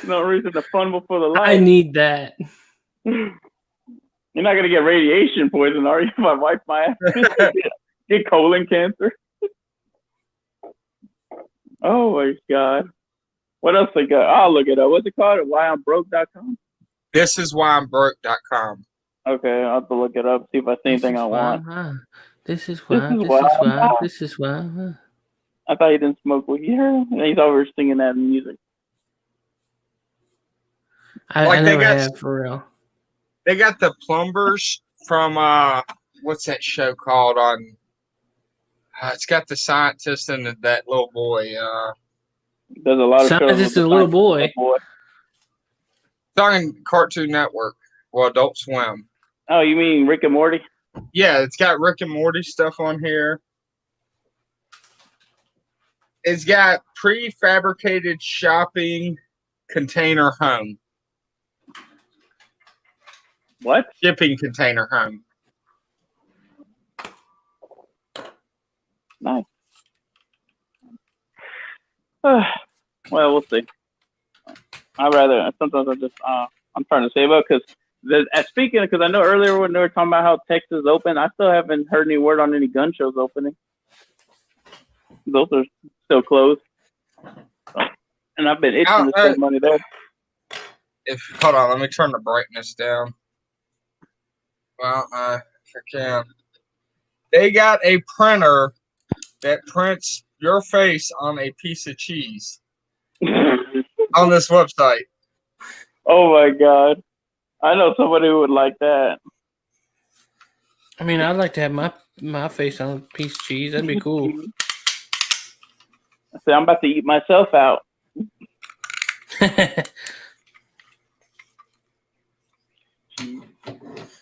No reason to fumble for the I light. need that. You're not gonna get radiation poison, are you? My wife might get colon cancer. Oh my god. What else they got? I'll look it up. What's it called? WhyI'mBroke.com? This is why I'm broke.com. Okay, I'll have to look it up, see if I see anything I want. This is why. This is why. This is why. I thought he didn't smoke weed. Yeah, and he's over singing that music. I Like they never got- have for real. They got the plumbers from what's that show called on? It's got the scientist and that little boy. There's a lot of shows. Scientist with is a the little scientist boy. It's on Cartoon Network. Well, Adult Swim. Oh, you mean Rick and Morty? Yeah, it's got Rick and Morty stuff on here. It's got prefabricated shopping container home. What? Shipping container home. Nice. Well, we'll see. Sometimes I just, I'm trying to save up because, speaking, because I know earlier when they were talking about how Texas is open, I still haven't heard any word on any gun shows opening. Those are still closed. So, and I've been itching to spend money there. Hold on, let me turn the brightness down. Well, if I can. They got a printer that prints your face on a piece of cheese on this website. Oh my god. I know somebody who would like that. I mean, I'd like to have my face on a piece of cheese. That'd be cool. I said, I'm about to eat myself out.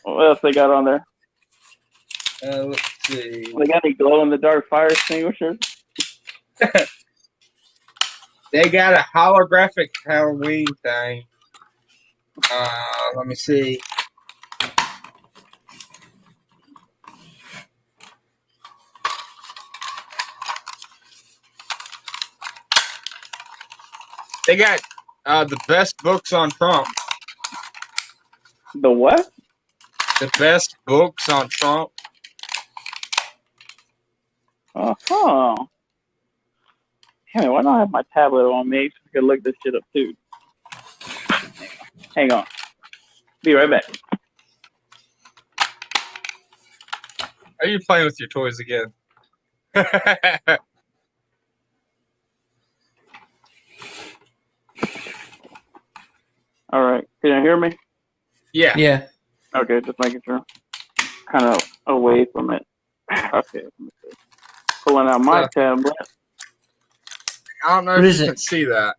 What else they got on there? Let's see. They got any glow in the dark fire extinguishers? They got a holographic Halloween thing. Let me see. They got the best books on Trump. The what? The best books on Trump. Uh-huh. Damn it, why don't I have my tablet on me? So I can look this shit up too. Hang on. Be right back. Are you playing with your toys again? All right. Can you hear me? Yeah. Yeah. Okay, just making sure. Kind of away from it. Okay. Let me see. Pulling out my tablet. I don't know What if is you it? can see that.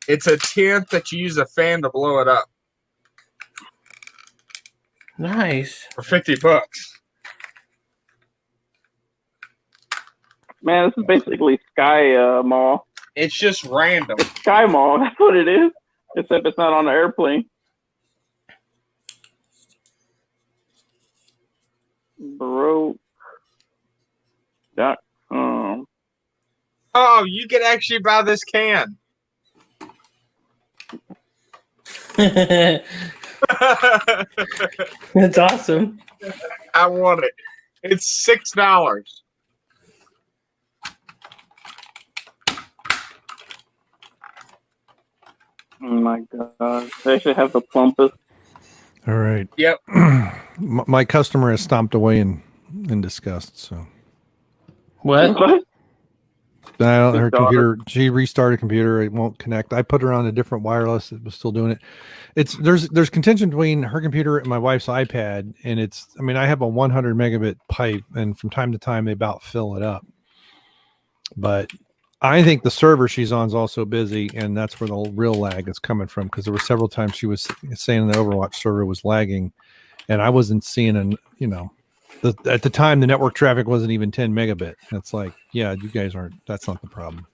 It's a tent that you use a fan to blow it up Nice. for $50. Man, this is basically Sky Mall. It's just random. Sky Mall, that's what it is. Except it's not on the airplane. Broke.com. Oh, you can actually buy this can. That's awesome. I want it. It's $6. Oh my god. They actually have the plumpest. All right. Yep. My customer has stomped away in disgust. So What? What? her daughter. computer. She restarted the computer. It won't connect. I put her on a different wireless. It was still doing it. There's contention between her computer and my wife's iPad, and it's. I mean, I have a 100 megabit pipe, and from time to time they about fill it up. But I think the server she's on is also busy, and that's where the real lag is coming from. Because there were several times she was saying the Overwatch server was lagging, and I wasn't seeing at the time the network traffic wasn't even 10 megabit. That's like, yeah, you guys aren't. That's not the problem.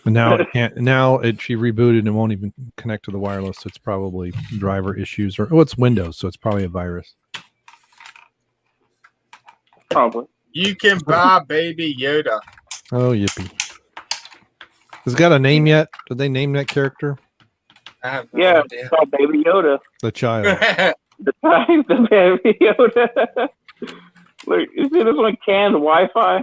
But now it can't. Now she rebooted and won't even connect to the wireless. So it's probably driver issues, or it's Windows, so it's probably a virus. Probably. You can buy Baby Yoda. Oh, yippee! Has it got a name yet? Did they name that character? I have no Yeah, idea. it's called Baby Yoda. The child. The time the Baby Yoda. Look, you see this one canned Wi-Fi?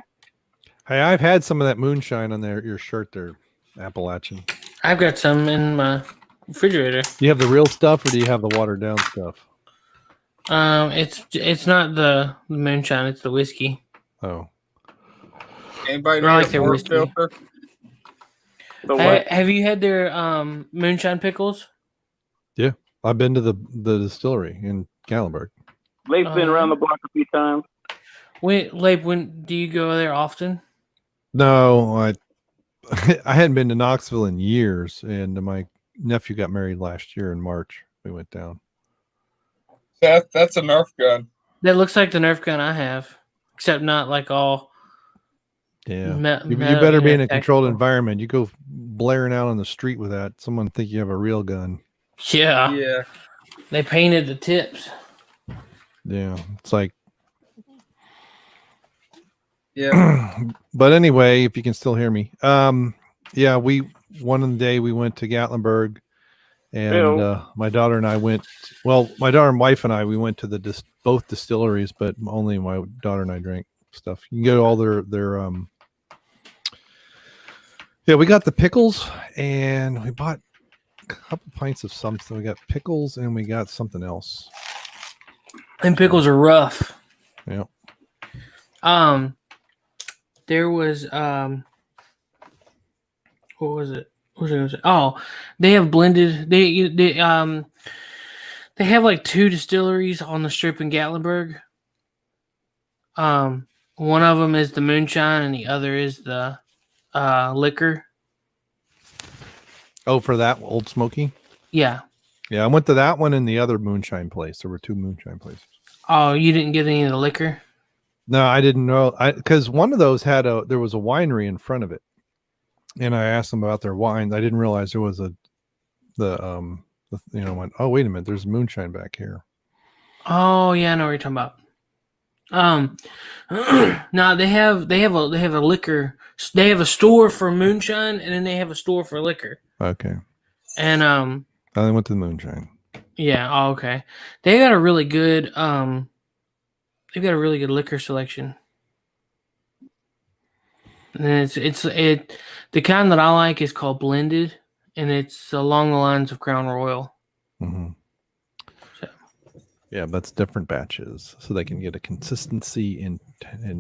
Hey, I've had some of that moonshine on your shirt there, Appalachian. I've got some in my refrigerator. Do you have the real stuff or do you have the watered down stuff? It's not the moonshine, it's the whiskey. Oh, Anybody I need like a their pork whiskey. filter? The what? Have you had their moonshine pickles? I've been to the distillery in Gatlinburg. Lake's been around the block a few times. When do you go there often? No, I hadn't been to Knoxville in years, and my nephew got married last year in March. We went down. That's a Nerf gun. That looks like the Nerf gun I have, except not like all. Yeah, Me- you me- better be yeah, in a controlled tactical. environment. You go blaring out on the street with that, someone think you have a real gun. Yeah, Yeah. they painted the tips. Yeah, it's like. Yeah. But anyway, if you can still hear me, yeah, one of the day we went to Gatlinburg, and my daughter and I went. Well, my daughter and wife and I we went to both distilleries, but only my daughter and I drank stuff. You can go to all their. Yeah, we got the pickles, and we bought a couple pints of something. We got pickles, and we got something else. And pickles are rough. Yeah. There was what was it? What was I gonna say? Oh, they have blended. They have like two distilleries on the strip in Gatlinburg. One of them is the moonshine, and the other is the liquor. Oh, for that Old Smoky. Yeah. Yeah, I went to that one and the other moonshine place. There were two moonshine places. Oh, you didn't get any of the liquor? No, I didn't know. Because one of those there was a winery in front of it, and I asked them about their wines. I didn't realize there was went, oh wait a minute, there's moonshine back here. Oh yeah, I know what you're talking about. No, they have a liquor. They have a store for moonshine, and then they have a store for liquor. Okay, And I went to the moonshine. yeah, oh, okay. They got a really good they've got a really good liquor selection. And the kind that I like is called blended, and it's along the lines of Crown Royal. Mm-hmm. So. Yeah, that's different batches, so they can get a consistency in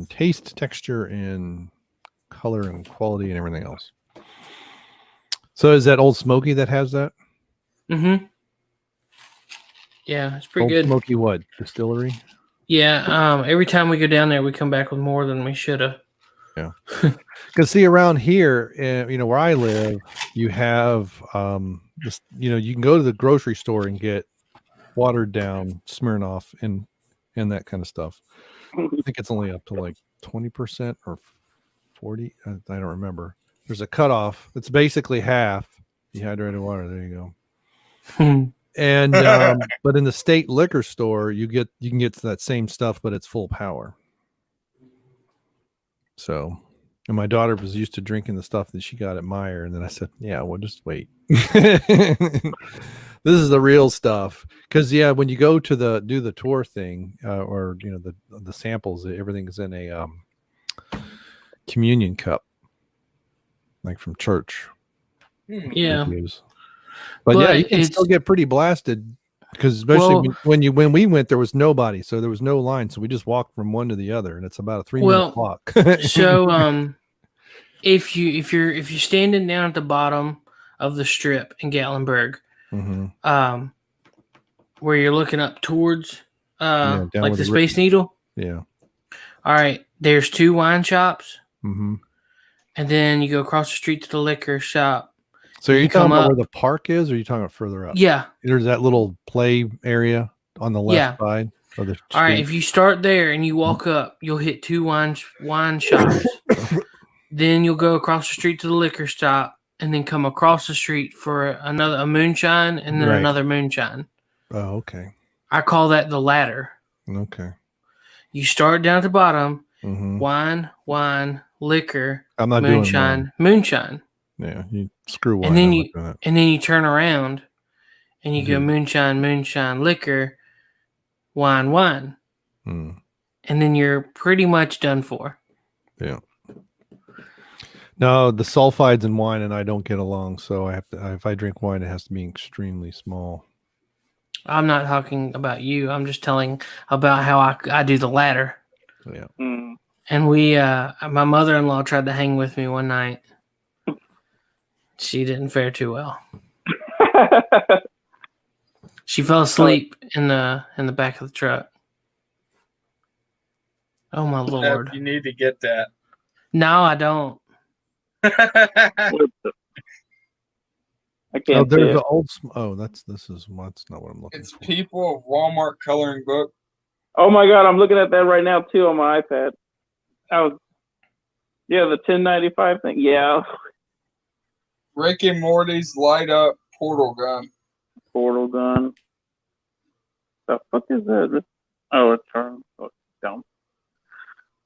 taste, texture, and color and quality and everything else. So is that Old Smoky that has that? Mm-hmm. Yeah, it's pretty Old good. Smoky what? Distillery? Yeah, every time we go down there, we come back with more than we should have. Yeah. Because see, around here, where I live, you have this. You can go to the grocery store and get watered down Smirnoff and that kind of stuff. I think it's only up to like 20% or 40. I don't remember. There's a cutoff. It's basically half dehydrated water. There you go. And but in the state liquor store, you can get that same stuff, but it's full power. So, and my daughter was used to drinking the stuff that she got at Meijer, and then I said, "Yeah, we'll just wait. This is the real stuff." Because when you go to do the tour thing, or the samples, everything is in a communion cup, like from church. Yeah. But yeah, But you can still get pretty blasted because especially when we went, there was nobody, so there was no line, so we just walked from one to the other, and it's about a 3-minute walk. So if you're standing down at the bottom of the strip in Gatlinburg, mm-hmm. Where you're looking up towards like the Space river. Needle, yeah. All right, there's 2 wine shops, Mm-hmm. and then you go across the street to the liquor shop. So are you talking about where the park is, or are you talking about further up? Yeah. There's that little play area on the left side of the street. All right, if you start there and you walk up, you'll hit 2 wine shops. Then you'll go across the street to the liquor shop, and then come across the street for a moonshine, and then another moonshine. Oh, okay. I call that the ladder. Okay. You start down at the bottom. Mhm. Wine, liquor, I'm not doing mine. moonshine. Yeah, you screw wine. And then I'm you not doing that. and then you turn around and you go Mhm. moonshine, liquor, wine. Mm. And then you're pretty much done for. Yeah. No, the sulfides in wine and I don't get along, so I have to. If I drink wine, it has to be extremely small. I'm not talking about you. I'm just telling about how I do the ladder. Yeah. Mm. And my mother-in-law tried to hang with me one night. She didn't fare too well. She fell asleep in the back of the truck. Oh my Lord! You need to get that. No, I don't. What the- I Oh, can't say there's it. the old. That's not what I'm looking It's for. People of Walmart coloring book. Oh my god, I'm looking at that right now too on my iPad. The 1095 thing. Yeah, Rick and Morty's light up portal gun. portal gun. The fuck is that? Oh, it's turned. Oh, it's dumb.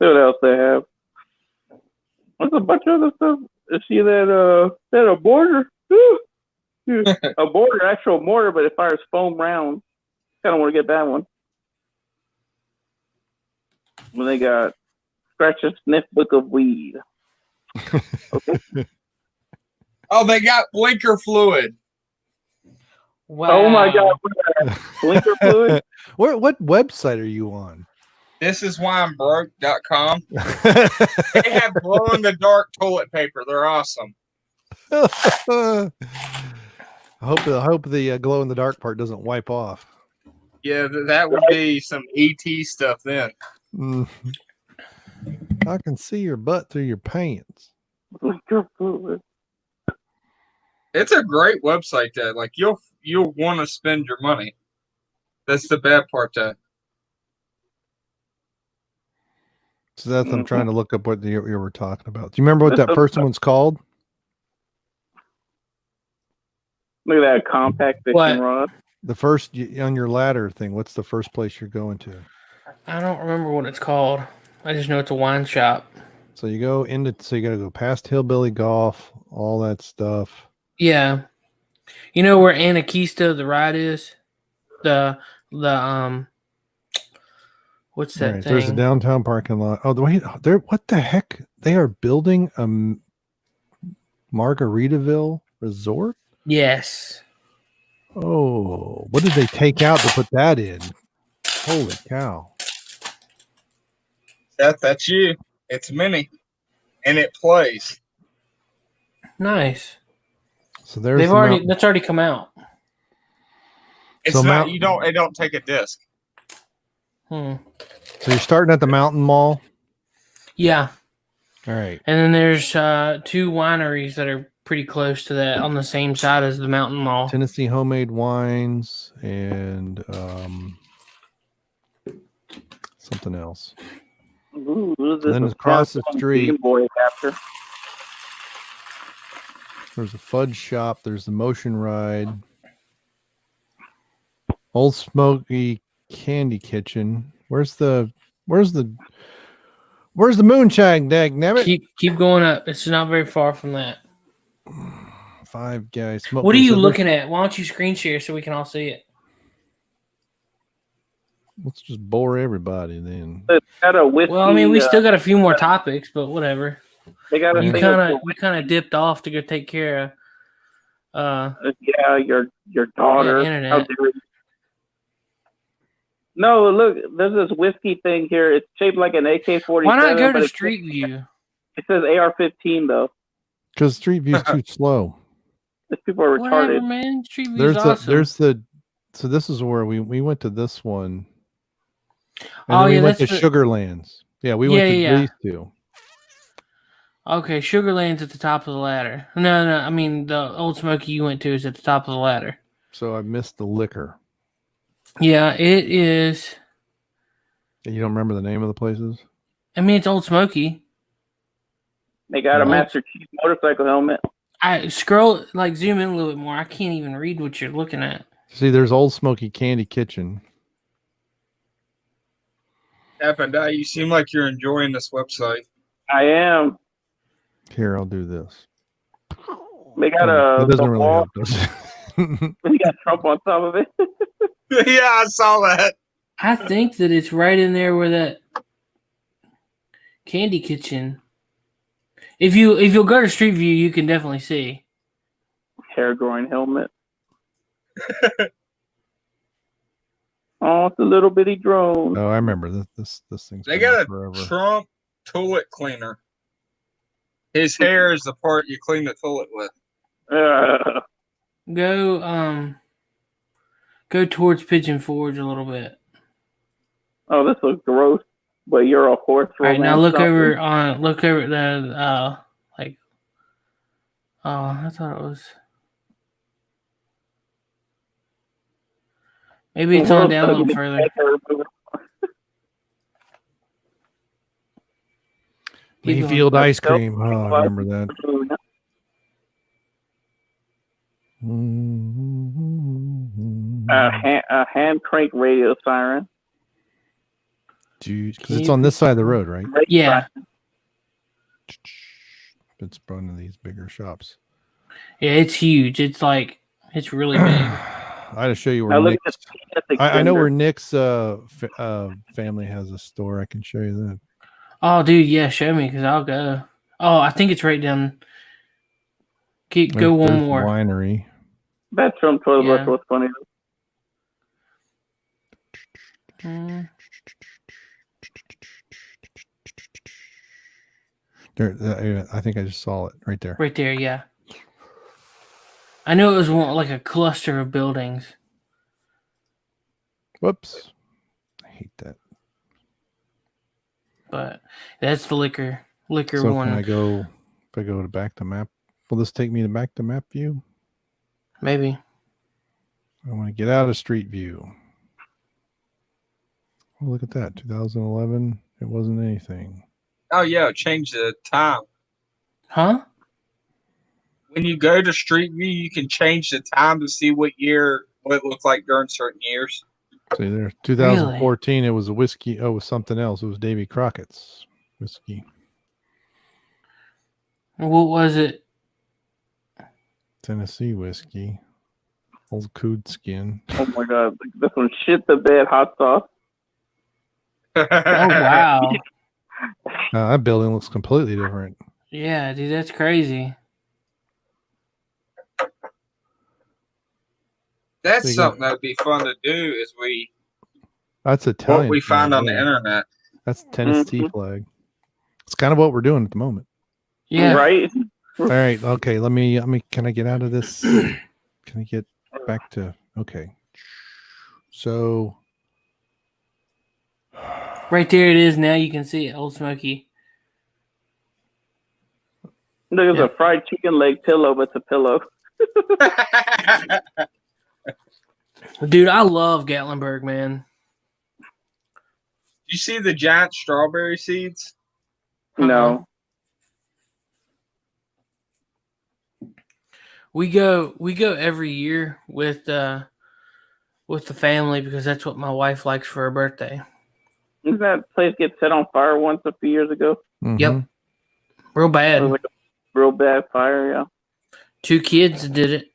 See what else they have. There's a bunch of other stuff. You see that a border? A border, actual mortar, but it fires foam rounds. Kind of want to get that one. When they got scratch and sniff book of weed. Okay. Oh, they got blinker fluid. Wow. Oh my god, blinker fluid. What website are you on? This is why I'm broke.com. They have glow in the dark toilet paper. They're awesome. I hope the glow in the dark part doesn't wipe off. Yeah, that would be some ET stuff then. Mm. I can see your butt through your pants. Blinker fluid. It's a great website that like you'll want to spend your money. That's the bad part to So that's I'm trying to look up what you were talking about. Do you remember what that first one's called? Look at that compact fishing What? rod. The first on your ladder thing. What's the first place you're going to? I don't remember what it's called. I just know it's a wine shop. So you go into. So you got to go past Hillbilly Golf, all that stuff. Yeah. You know where Anarchista the ride is? The what's that Right. thing? There's a downtown parking lot. Oh, wait. There. What the heck? They are building a Margaritaville resort. Yes. Oh, what did they take out to put that in? Holy cow! that's you. It's mini. And it plays. Nice. So there's the mountain. That's already come out. It's So not it don't take a disc. Hmm. So you're starting at the Mountain Mall. Yeah. All right. And then there's two wineries that are pretty close to that on the same side as the Mountain Mall. Tennessee Homemade Wines and something else. Ooh, what is this? Then A across the Samsung street- Game Boy adapter. There's a fudge shop. There's the Motion Ride. Old Smoky Candy Kitchen. Where's the moonshine, dagnabbit? Keep going up. It's not very far from that. Five Guys. What are you looking at? Why don't you screen share so we can all see it? Let's just bore everybody then. It's got a whiskey. Well, I mean, we still got a few more topics, but whatever. They got a You thing kind of dipped off to go take care of. yeah, your daughter. internet. How dare you. No, look, there's this whiskey thing here. It's shaped like an AK-47. Why not go but to it- Street View? It says AR-15 though. Because Street View's too slow. These people are Whatever, retarded. man. Street View's awesome. So this is where we went to this one. And Oh, then we yeah, went to that's the- Sugarlands. Yeah, we went to Yeah. these two. Okay, Sugarland's at the top of the ladder. No, I mean the Old Smoky you went to is at the top of the ladder. So I missed the liquor. Yeah, it is. You don't remember the name of the places? I mean, it's Old Smoky. They got a Oh. Master Chief motorcycle helmet. I zoom in a little bit more. I can't even read what you're looking at. See, there's Old Smoky Candy Kitchen. happened? You seem like you're enjoying this website. I am. Here, I'll do this. They got That doesn't the really wall. help, does it? They got Trump on top of it. Yeah, I saw that. I think that it's right in there where that Candy Kitchen. If you'll go to Street View, you can definitely see. Hair growing helmet. Oh, it's a little bitty drone. Oh, I remember this thing's They been there got a forever. Trump toilet cleaner. His hair is the part you clean the toilet with. Go towards Pigeon Forge a little bit. Oh, this looks gross. But you're a horse. All right, now romance look over the like. Oh, I thought it was. Maybe it's on down a little further. Keep going. Mayfield ice cream. Oh, I remember that. A hand crank radio siren. Because it's on this side of the road, right? Yeah, It's one of these bigger shops. yeah, it's huge. It's really big. I had to show you Now where look Nick's. at the I know extender. where Nick's family has a store. I can show you that. Oh, dude, yeah, show me because I'll go. Oh, I think it's right down. Go one There's more. Winery. That Trump toilet Yeah. brush was funny. Mm. There, I think I just saw it right there. Right there, yeah. I knew it was like a cluster of buildings. Whoops. I hate that. But that's the liquor So one. can I go? If I go to back to map, will this take me to back to map view? Maybe. I want to get out of street view. Oh, look at that. 2011. It wasn't anything. Oh yeah, change the time. Huh? When you go to Street View, you can change the time to see what year, what it looked like during certain years. See there, 2014. It was a whiskey. Oh, it was something else. It was Davy Crockett's whiskey. What was it? Tennessee whiskey. Old cood skin. Oh my god, this one shit the bed hot sauce. Oh wow. That building looks completely different. Yeah, dude, that's crazy. That's So you something that would be fun to do. Is That's what Italian. we find flag, on the yeah. internet. That's Tennessee flag. It's kind of what we're doing at the moment. Yeah. Right? All right. Okay. Let me. Can I get out of this? Can I get back to? Okay. So. Right there it is. Now you can see it. Old Smoky. There's Yeah. a fried chicken leg pillow, but it's a pillow. Dude, I love Gatlinburg, man. You see the giant strawberry seeds? No. We go every year with the family because that's what my wife likes for her birthday. Didn't that place get set on fire once a few years ago? Mhm. Yep. Real It bad. was like a real bad fire, yeah. 2 kids did it.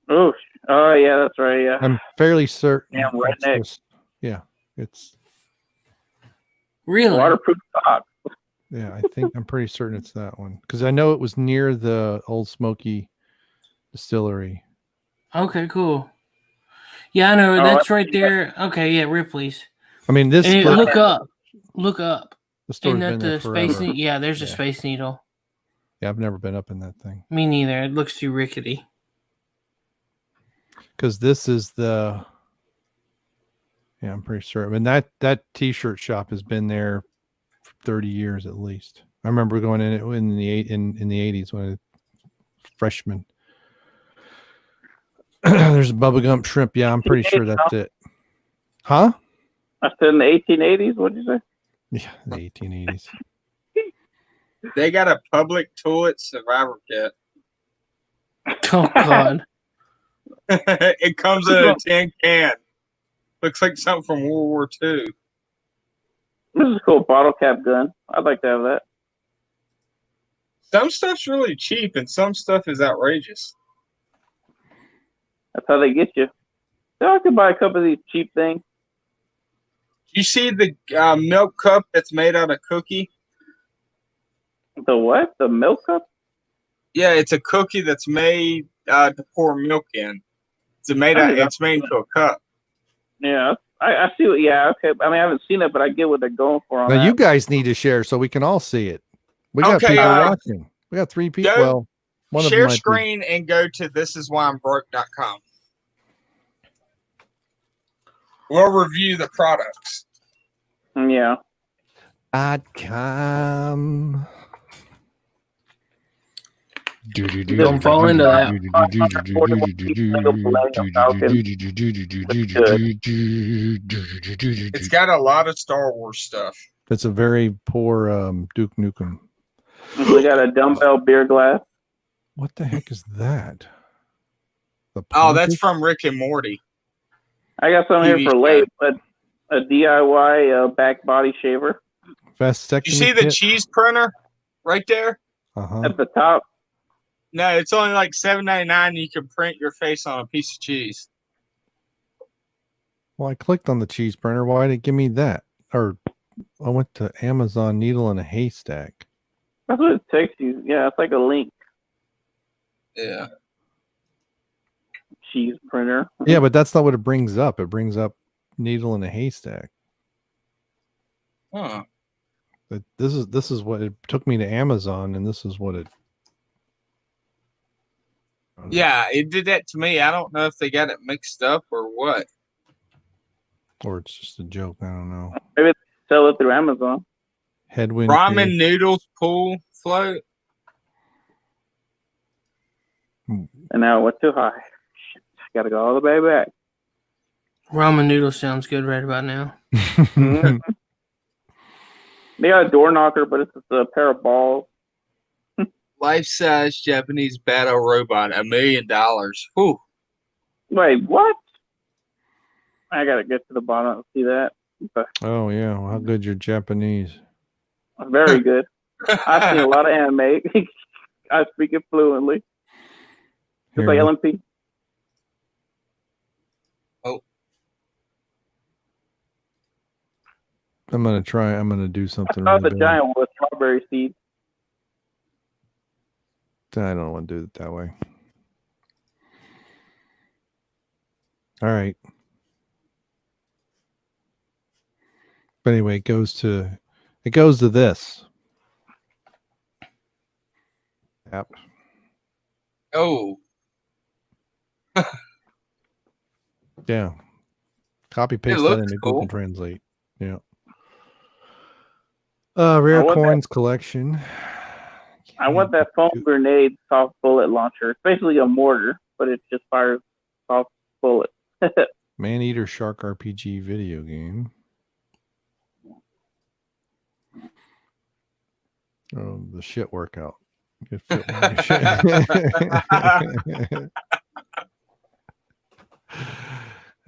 Oh, yeah, that's right, yeah. I'm fairly certain. Damn it's redneck. just- yeah. It's. Really? Waterproof socks. Yeah. I think I'm pretty certain it's that one because I know it was near the Old Smoky distillery. Okay, cool. Yeah, I know. Oh, That's right there. Okay, yeah, Ripley's. I mean, this. And place- look up. Look up. The store's Isn't that been there the Space forever. Needle? Yeah, there's a Yeah. Space Needle. Yeah, I've never been up in that thing Me neither. It looks too rickety. because this is the. Yeah, I'm pretty sure. I mean that T-shirt shop has been there for 30 years at least. I remember going in it in the 80s when I was a freshman. There's a Bubba Gump shrimp. Yeah, I'm pretty sure that's it. Huh? I said in the 1880s, what'd you say? Yeah, the 1880s. They got a public toilet survivor kit. Oh God. It comes in a tin can. Looks like something from World War II. This is a cool bottle cap gun. I'd like to have that. Some stuff's really cheap, and some stuff is outrageous. That's how they get you. So I could buy a couple of these cheap things. You see the milk cup that's made out of cookie? The what? The milk cup? Yeah, it's a cookie that's made to pour milk in. It's made into a cup. Yeah, I see what. Yeah, okay. I mean, I haven't seen it, but I get what they're going for on Now that. you guys need to share so we can all see it. We got Okay, people watching. We got 3 people. go Well, one of them Share might screen and go to thisiswhyimbroke.com. We'll review the products. Yeah. .com. Don't fall into that. It's got a lot of Star Wars stuff. That's a very poor Duke Nukem. We got a dumbbell beer glass. What the heck is that? Oh, that's from Rick and Morty. I got some here TV for show. late, but a DIY back body shaver vasectomy. You see the kit? cheese printer right there? Uh-huh. at the top. No, it's only like $7.99. You can print your face on a piece of cheese. Well, I clicked on the cheese printer. Why did it give me that? Or I went to Amazon needle in a haystack. That's what it takes you. Yeah, it's like a link. Yeah. Cheese printer. Yeah, but that's not what it brings up. It brings up needle in a haystack. Huh. But this is what it took me to Amazon, and this is what it. Yeah, it did that to me. I don't know if they got it mixed up or what. Or it's just a joke. I don't know. Maybe sell it through Amazon. Headwind. Ramen noodles pool float. And now it went too high. Shit, gotta go all the way back. Ramen noodle sounds good right about now. Mhm. They got a door knocker, but it's just a pair of balls. Life-size Japanese battle robot, $1 million. Whew. Wait, what? I gotta get to the bottom and see that. Okay. Oh yeah, well, how good your Japanese? Very good. I've seen a lot of anime. I speak it fluently. Just like Here, LMP. I'm gonna do something. I saw really the bad. giant with strawberry seeds. I don't want to do it that way. All right. But anyway, it goes to this app. Oh. Yeah. Copy paste that looks into cool. Google Translate. Yeah. Rare want that. coins collection. I want that foam grenade soft bullet launcher. It's basically a mortar, but it just fires soft bullets. Man-Eater Shark RPG video game. Oh, the shit workout. Get fit when you shit.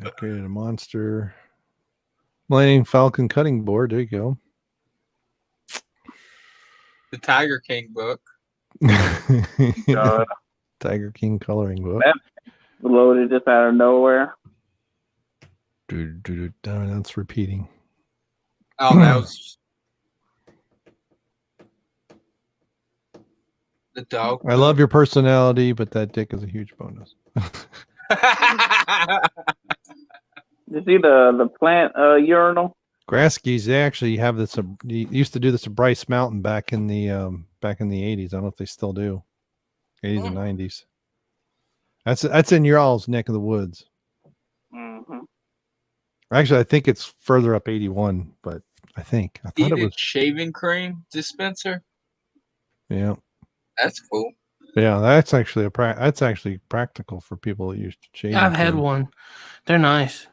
I created a monster. Millennium Falcon cutting board. There you go. The Tiger King book. Tiger King coloring book. Loaded just out of nowhere. That's repeating. Oh, that was the dog. I love your personality, but that dick is a huge bonus. You see the plant urinal? Graskis, they actually have this. They used to do this at Bryce Mountain back in the 80s. I don't know if they still do. 80s and 90s. That's in your all's neck of the woods. Mm-hmm. Actually, I think it's further up 81, but I thought it Heated was. shaving cream dispenser. Yeah, That's cool. yeah. That's actually that's actually practical for people that use shaving. I've had cream. one. They're nice.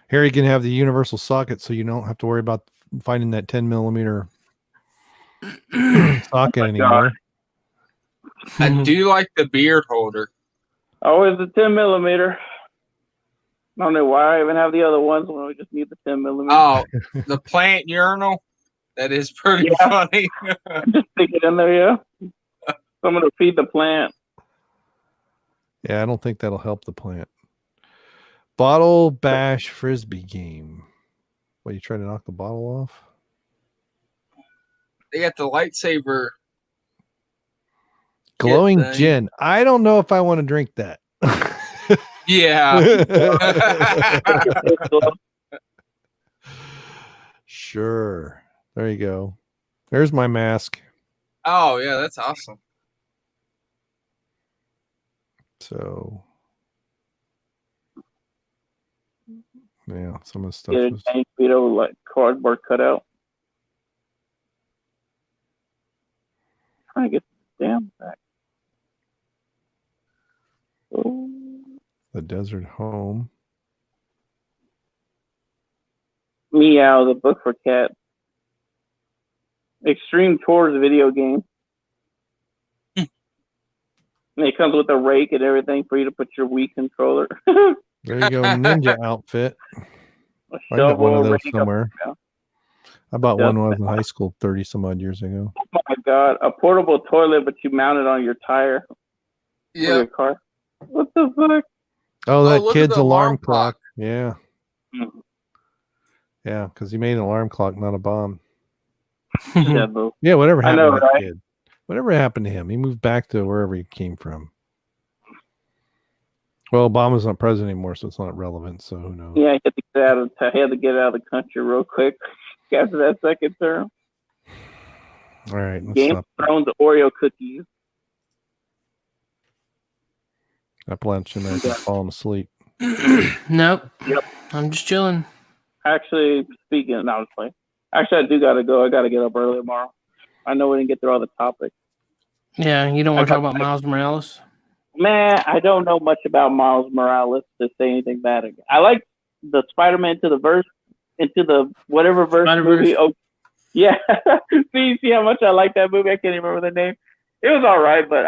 Here you can have the universal socket, so you don't have to worry about finding that 10 millimeter socket anymore. I do like the beard holder. Always a 10 millimeter. I don't know why I even have the other ones when we just need the 10 millimeter. Oh, the plant urinal. That is pretty Yeah. funny. Just stick it in there, yeah. So I'm gonna feed the plant. Yeah, I don't think that'll help the plant. Bottle bash frisbee game. What, you trying to knock the bottle off? They got the lightsaber. Glowing thing. gin. I don't know if I want to drink that. Yeah. Sure. There you go. There's my mask. Oh, yeah, that's awesome. So, yeah, some of the stuff Get a is. tank Vito like cardboard cutout. Trying to get the damn back. Oh. The desert home. Meow, the book for cats. Extreme Tours video game. And it comes with a rake and everything for you to put your Wii controller. There you go. Ninja outfit. A I got one of shovel, those rake. somewhere. Yeah. I bought one when I was in Yeah. high school 30 some odd years ago. Oh my god, a portable toilet, but you mount it on your tire for Yeah. your car. What the fuck? Oh, Oh, that look at kid's the alarm alarm clock. clock. Yeah. Mm. Yeah, because he made an alarm clock, not a bomb. Yeah, boo. Yeah, whatever I happened know, to that right? kid? Whatever happened to him? He moved back to wherever he came from. Well, Obama's not president anymore, so it's not relevant. So who knows? Yeah, he had to get out of the country real quick after that second term. All right, let's Game stop. of Thrones Oreo cookies. Appalachian American falling asleep. Nope. Yep. I'm just chilling. Actually, speaking, no, I was playing. Actually, I do gotta go. I gotta get up early tomorrow. I know we didn't get through all the topics. Yeah, you don't want to talk about Miles Morales? Man, I don't know much about Miles Morales to say anything bad. I like the Spider-Man into the whatever verse Spider-Verse. movie. Oh, yeah. see how much I like that movie. I can't even remember the name. It was all right, but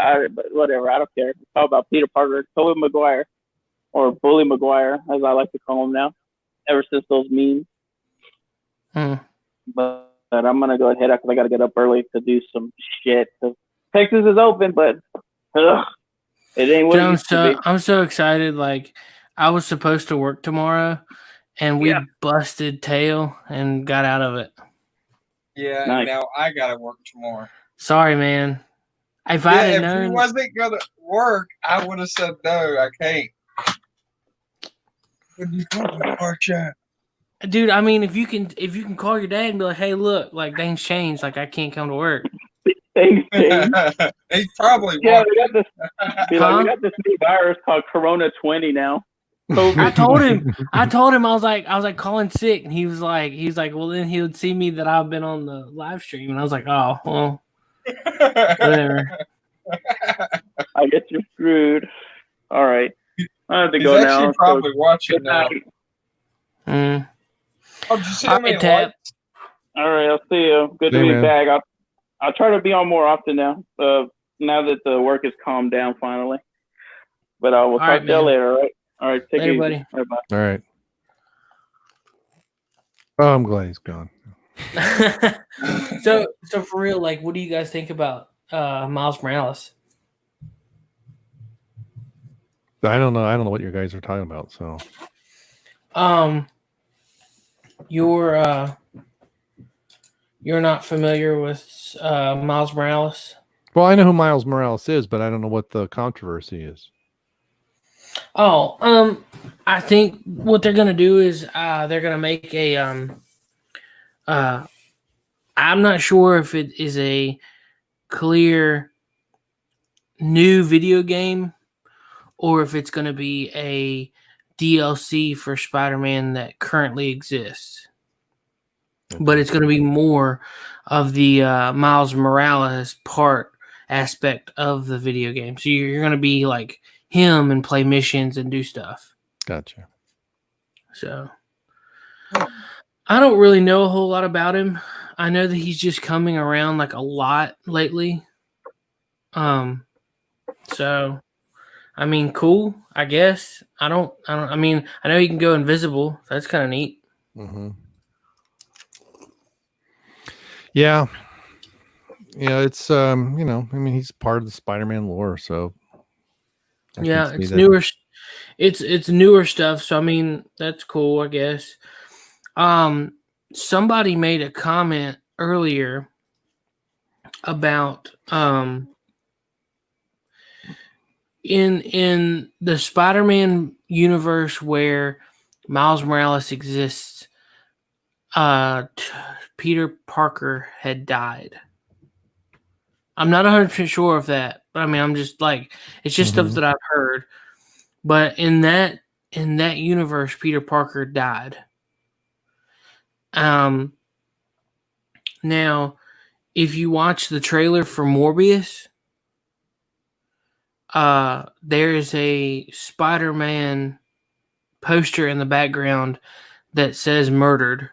whatever. I don't care. It's all about Peter Parker, Tobey Maguire, or Bully Maguire, as I like to call him now. Ever since those memes. But I'm gonna go ahead because I gotta get up early to do some shit. Texas is open, but it ain't what Dude, it used to be. I'm so excited. Like, I was supposed to work tomorrow, and we busted tail and got out of it. Yeah, Nice. now I gotta work tomorrow. Sorry, man. If I had If known, you wasn't gonna work, I would have said no, I can't. When you go to March out. dude. I mean, if you can call your dad and be like, "Hey, look, like things changed. Like I can't come to work." Thanks. He probably Yeah, won't. we got this. We Huh? got this new virus called Corona 20 now. I told him I was like calling sick, and he was like, well, then he would see me that I've been on the live stream, and I was like, oh, well, whatever. I guess you're screwed. All right, I have to He's go actually now. probably watching Good now. night. Mm. Oh, did you see All how many right, Tab. likes? All right, I'll see you. Good to Hey, be man. back. I'll try to be on more often now. Now that the work has calmed down finally. But I will All talk right, to you man. later. All right. All right. Take Later, it easy. buddy. All right, bye. All right. Oh, I'm glad he's gone. so for real, like, what do you guys think about Miles Morales? I don't know. I don't know what you guys are talking about. So You're not familiar with Miles Morales? well, I know who Miles Morales is, but I don't know what the controversy is. Oh, I think what they're gonna do is they're gonna make a I'm not sure if it is a clear new video game or if it's gonna be a DLC for Spider-Man that currently exists. But it's gonna be more of the Miles Morales aspect of the video game. So you're gonna be like him and play missions and do stuff. Gotcha. So I don't really know a whole lot about him. I know that he's just coming around like a lot lately. So I mean, cool. I guess. I mean, I know he can go invisible. That's kind of neat. Mm-hmm. Yeah. Yeah, it's I mean, he's part of the Spider-Man lore, so I can Yeah, see it's that. newer. It's newer stuff. So I mean, that's cool. I guess. Somebody made a comment earlier about in the Spider-Man universe where Miles Morales exists, Peter Parker had died. I'm not 100% sure of that, but I mean, I'm just like, it's just stuff that I've heard. But in that universe, Peter Parker died. Now, if you watch the trailer for Morbius, there is a Spider-Man poster in the background that says "murdered"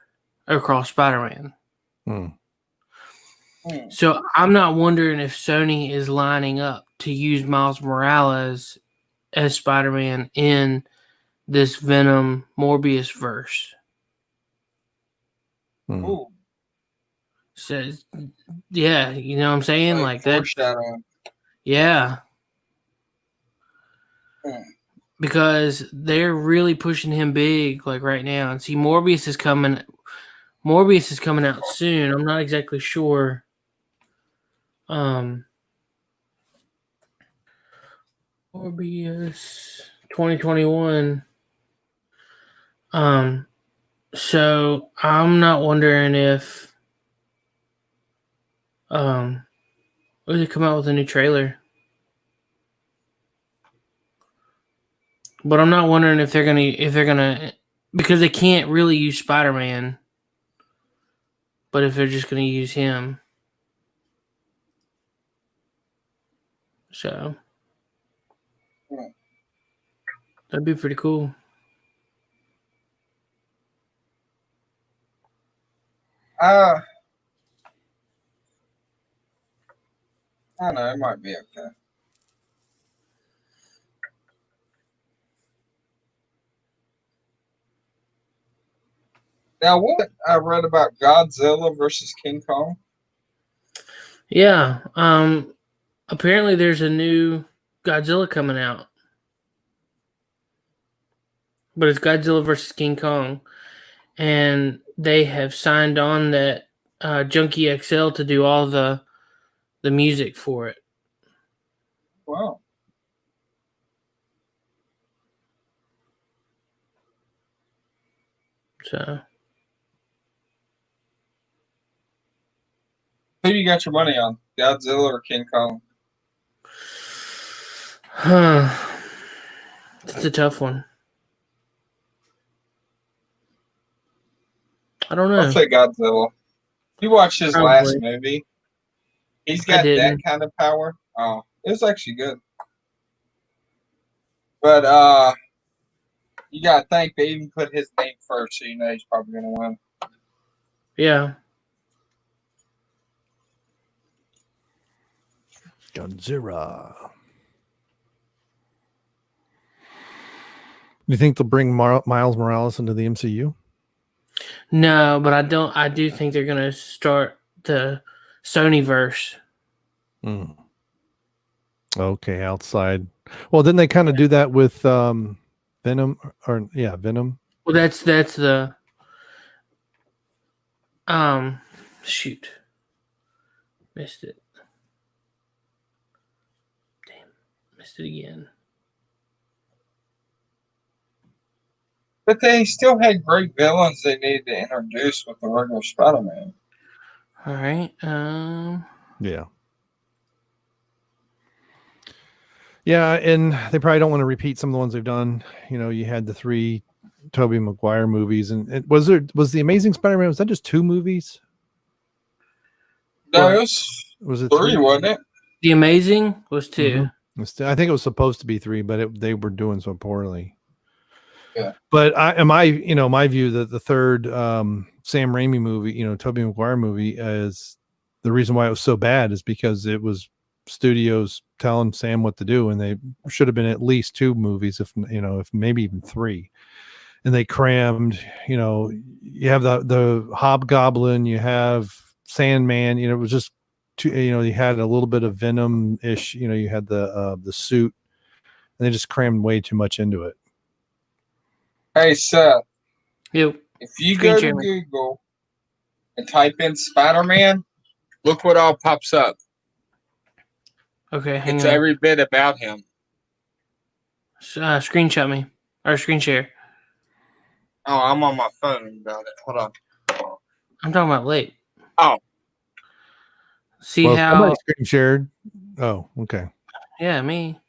across Spider-Man. So I'm not wondering if Sony is lining up to use Miles Morales as Spider-Man in this Venom Morbius verse. Ooh, So, yeah, you know what I'm saying? Like that. foreshadowing. Yeah. Hmm. Because they're really pushing him big, like right now. And see, Morbius is coming out soon. I'm not exactly sure. Morbius 2021. So I'm not wondering if will they come out with a new trailer? But I'm not wondering if they're gonna because they can't really use Spider-Man. But if they're just gonna use him. So that'd be pretty cool. I don't know. It might be okay. Now, what I read about Godzilla versus King Kong? Yeah. Apparently there's a new Godzilla coming out. But it's Godzilla versus King Kong. And they have signed on that Junkie XL to do all the music for it. Wow. So Who you got your money on? Godzilla or King Kong? it's a tough one. I don't know. I'll say Godzilla. You watched his last movie. He's got that kind of power. Oh, it was actually good. But you gotta think they even put his name first, so you know he's probably gonna win. Yeah. Godzilla. Do you think they'll bring Miles Morales into the MCU? No, but I do think they're gonna start the Sonyverse. Okay, outside. Well, didn't they kind of do that with Venom? Venom. Well, that's the shoot, missed it. Damn, missed it again. But they still had great villains they needed to introduce with the regular Spider-Man. All right. Yeah. Yeah, and they probably don't want to repeat some of the ones they've done. You know, you had the 3 Tobey Maguire movies, and was the Amazing Spider-Man? Was that just 2 movies? No, it was it 3, wasn't it? The Amazing was 2. I think it was supposed to be 3, but they were doing so poorly. Yeah. But my view that the third Sam Raimi movie, Tobey Maguire movie, is the reason why it was so bad is because it was studios telling Sam what to do, and they should have been at least 2 movies, if maybe even 3. And they crammed, you have the Hobgoblin, you have Sandman, it was just too, you had a little bit of Venom-ish, you had the suit, and they just crammed way too much into it. Hey, Seth, Yep. if you Screen go to share me. Google and type in Spider-Man, look what all pops up. Okay, hang It's on. every bit about him. Screenshot me or screen share. Oh, I'm on my phone about it. Hold on. I'm talking about late. Oh. See Well, how? somebody screen shared. Oh, okay. Yeah, me.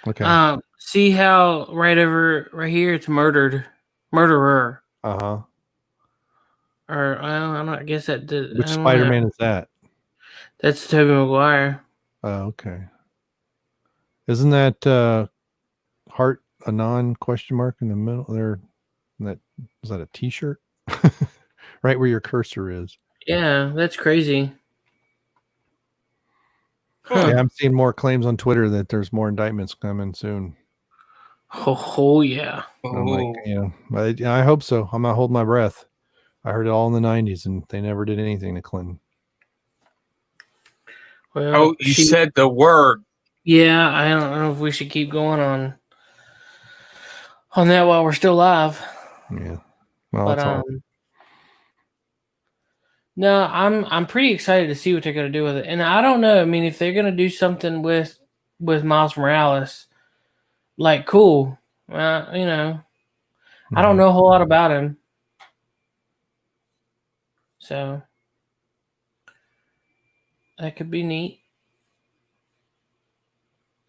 Okay. See how right here it's murderer. Or Or I guess that did. which Spider-Man is that? That's Tobey Maguire. Oh, okay. Isn't that Heart Anon question mark in the middle there? Is that a T-shirt? Right where your cursor is. Yeah, that's crazy. Huh. Yeah, I'm seeing more claims on Twitter that there's more indictments coming soon. Oh yeah. I'm like, I hope so. I'm not holding my breath. I heard it all in the 90s, and they never did anything to Clinton. Well, Oh, you said the word. Yeah, I don't know if we should keep going on that while we're still live. Yeah. Well, But that's all. No, I'm pretty excited to see what they're gonna do with it. And I don't know. I mean, if they're gonna do something with Miles Morales, like cool. I don't know a whole lot about him. So that could be neat.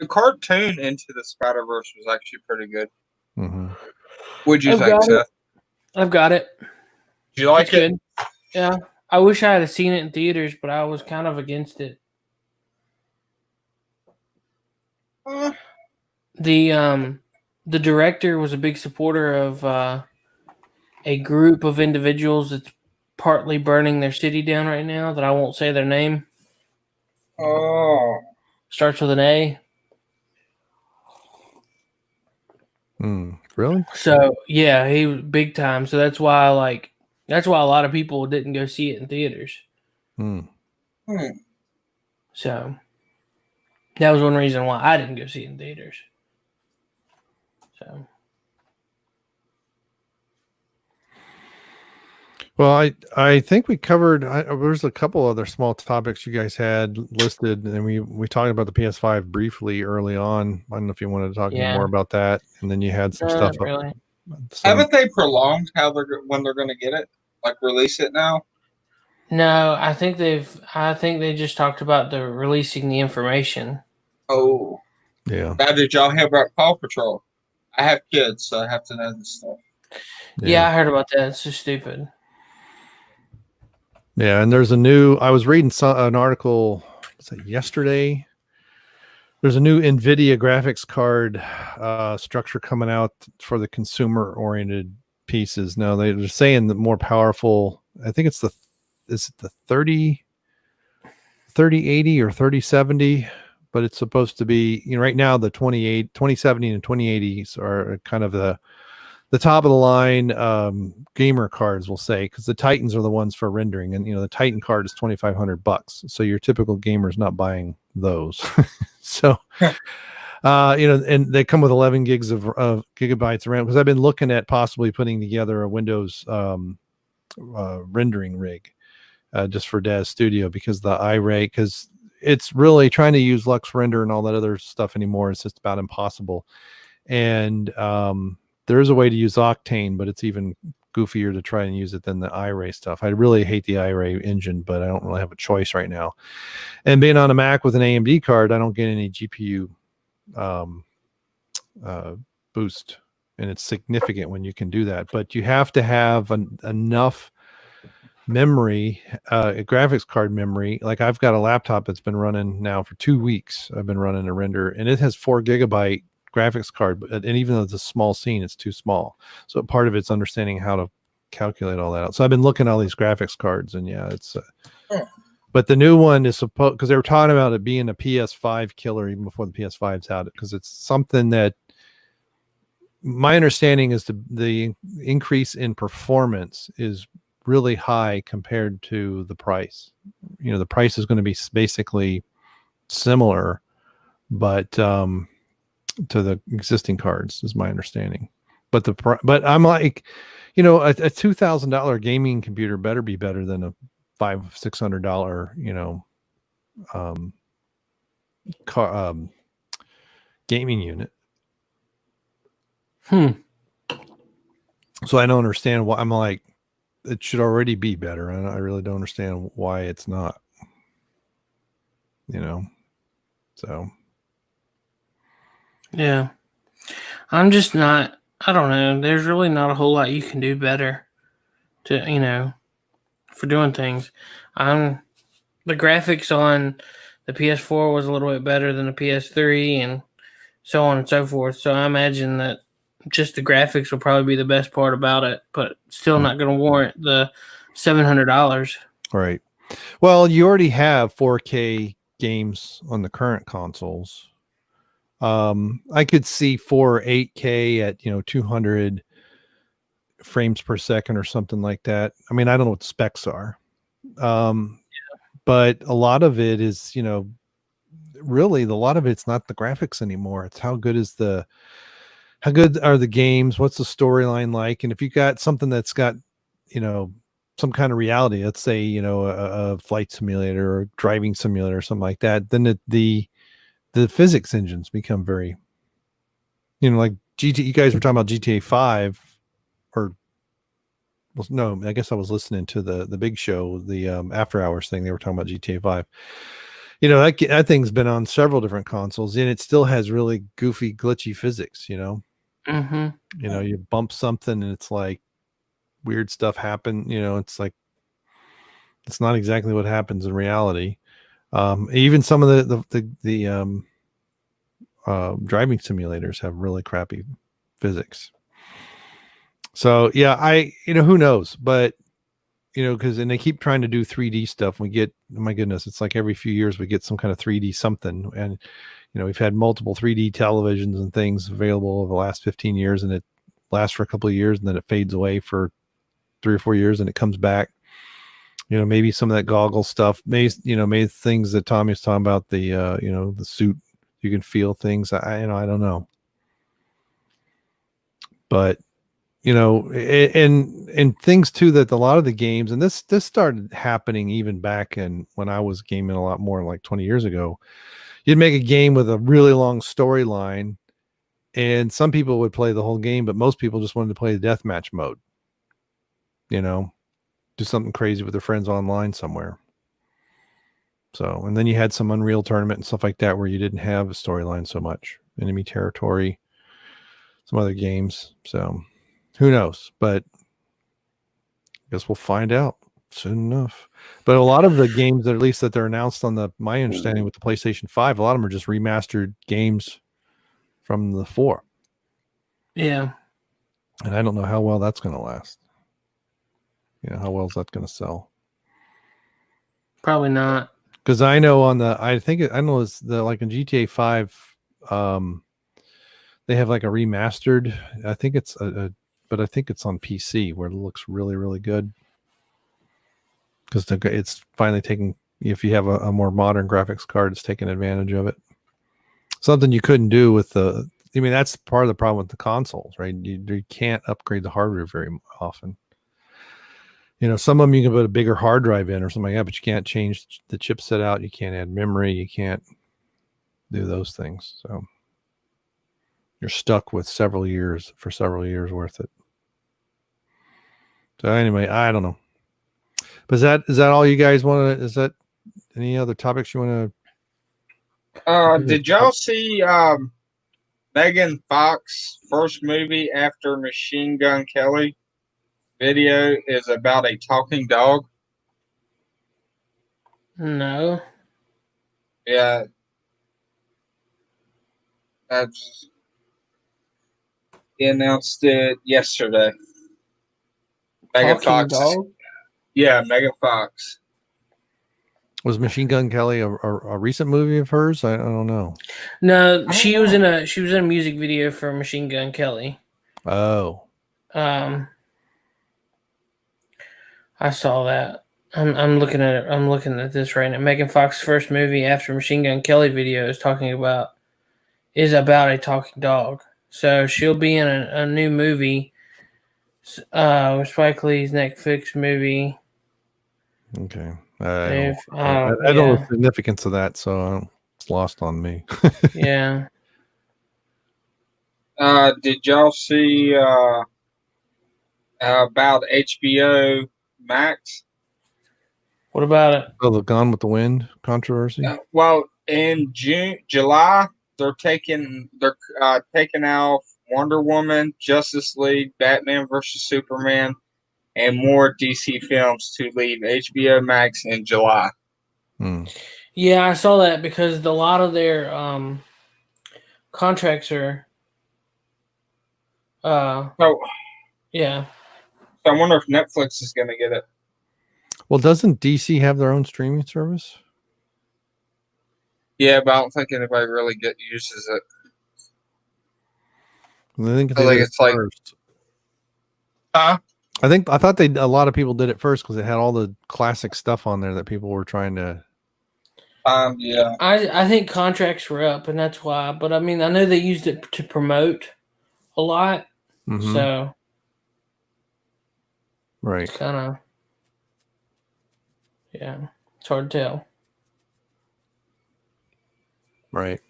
The cartoon Into the Spider-Verse was actually pretty good. Mm-hmm. What'd you think, Seth? I've got it. Did you like It's it? good. Yeah. I wish I had seen it in theaters, but I was kind of against it. The director was a big supporter of a group of individuals that's partly burning their city down right now that I won't say their name. Oh. Starts with an A. Really? So yeah, he was big time. So that's why a lot of people didn't go see it in theaters. So that was one reason why I didn't go see it in theaters. So well, I think we covered. There's a couple other small topics you guys had listed, and we talked about the PS5 briefly early on. I don't know if you wanted to talk any more about that, and then you had some stuff. Really. Haven't they prolonged when they're going to get it? Like release it now? No, I think they just talked about the releasing the information. Oh. Yeah. Now, did y'all hear about Paw Patrol? I have kids, so I have to know this stuff. Yeah, I heard about that. It's so stupid. Yeah, and there's I was reading an article, was it yesterday? There's a new NVIDIA graphics card structure coming out for the consumer-oriented pieces. Now, they're saying the more powerful, I think it's the 3080 or 3070, but it's supposed to be, right now the 2070 and 2080s are kind of the top of the line gamer cards, we'll say, because the Titans are the ones for rendering, and the Titan card is $2,500, so your typical gamer is not buying those. So and they come with 11 gigs of gigabytes of RAM, because I've been looking at possibly putting together a Windows rendering rig just for Daz Studio, because the iRay, because it's really trying to use Lux Render and all that other stuff anymore. It's just about impossible. And there is a way to use Octane, but it's even goofier to try and use it than the iRay stuff. I really hate the iRay engine, but I don't really have a choice right now. And being on a Mac with an AMD card, I don't get any GPU boost, and it's significant when you can do that. But you have to have enough memory, graphics card memory. Like I've got a laptop that's been running now for 2 weeks. I've been running a render, and it has 4 gigabyte graphics card, and even though it's a small scene, it's too small. So part of it's understanding how to calculate all that out. So I've been looking at all these graphics cards, and yeah, it's But the new one is supposed, because they were talking about it being a PS5 killer even before the PS5's out, because it's something that my understanding is the increase in performance is really high compared to the price. The price is going to be basically similar, but to the existing cards is my understanding. But but I'm like, a $2,000 gaming computer better be better than a $500-600 gaming unit. So I don't understand why. I'm like, it should already be better, and I really don't understand why it's not. So Yeah. I'm just not, I don't know. There's really not a whole lot you can do better for doing things. The graphics on the PS4 was a little bit better than the PS3 and so on and so forth. So I imagine that just the graphics will probably be the best part about it, but still not going to warrant the $700. Right. Well, you already have 4K games on the current consoles. I could see 8K at 200 frames per second or something like that. I mean, I don't know what the specs are, but a lot of it is really a lot of it's not the graphics anymore. It's how good are the games, what's the storyline like, and if you got something that's got some kind of reality, let's say a flight simulator or driving simulator or something like that, then the physics engines become very, like GTA. You guys were talking about GTA 5, or well, no, I guess I was listening to the big show, the after hours thing. They were talking about GTA 5. That thing's been on several different consoles, and it still has really goofy, glitchy physics. Mm-hmm. You bump something and it's like weird stuff happen. It's like it's not exactly what happens in reality. Even some of the driving simulators have really crappy physics. So yeah, who knows, but because they keep trying to do 3D stuff. We get, my goodness, it's like every few years we get some kind of 3D something, and we've had multiple 3D televisions and things available over the last 15 years, and it lasts for a couple of years, and then it fades away for 3 or 4 years, and it comes back. Maybe some of that goggle stuff, maybe things that Tommy was talking about, the the suit, you can feel things. I don't know, but and things too, that a lot of the games, and this started happening even back in when I was gaming a lot more, like 20 years ago. You'd make a game with a really long storyline, and some people would play the whole game, but most people just wanted to play the deathmatch mode. Do something crazy with their friends online somewhere. So, and then you had some Unreal Tournament and stuff like that where you didn't have a storyline so much. Enemy Territory, some other games. So, who knows? But I guess we'll find out soon enough. But a lot of the games that, at least that they're announced on my understanding with the PlayStation 5, a lot of them are just remastered games from the 4. Yeah. And I don't know how well that's going to last. How well is that going to sell? Probably not. Because I know it's the, like in GTA 5, they have like a remastered. I think it's but I think it's on PC where it looks really, really good. Because it's finally taking, if you have a more modern graphics card, it's taking advantage of it. Something you couldn't do with that's part of the problem with the consoles, right? You can't upgrade the hardware very often. Some of them you can put a bigger hard drive in or something like that, but you can't change the chipset out. You can't add memory. You can't do those things. So you're stuck with several years worth it. So anyway, I don't know. But is that all you guys want to? Is that any other topics you want to? Did y'all see Megan Fox first movie after Machine Gun Kelly? Video is about a talking dog. No. Yeah. He announced it yesterday. Megan Talking Fox. dog? Yeah, Megan Fox. Was Machine Gun Kelly a recent movie of hers? I don't know. No, I she don't was know. in a music video for Machine Gun Kelly. Oh, I saw that. I'm looking at it. I'm looking at this right now. Megan Fox's first movie after Machine Gun Kelly video is about a talking dog. So she'll be in a new movie. With Spike Lee's Netflix movie. okay. If I don't know the significance of that, so it's lost on me. yeah. Did y'all see about HBO Max? What about it? Oh, the Gone with the Wind controversy. Well, in July, they're taking out Wonder Woman, Justice League, Batman versus Superman, and more DC films to leave HBO Max in July. Yeah, I saw that because a lot of their contracts are. So Yeah. I wonder if Netflix is going to get it. Well, doesn't DC have their own streaming service? Yeah, but I don't think anybody really uses it. I think I they think did it's like- first. Huh? I thought a lot of people did it first because it had all the classic stuff on there that people were trying to. Yeah. I think contracts were up, and that's why. But I mean, I know they used it to promote a lot, Mhm. so Right. it's kind of it's hard to tell. Right.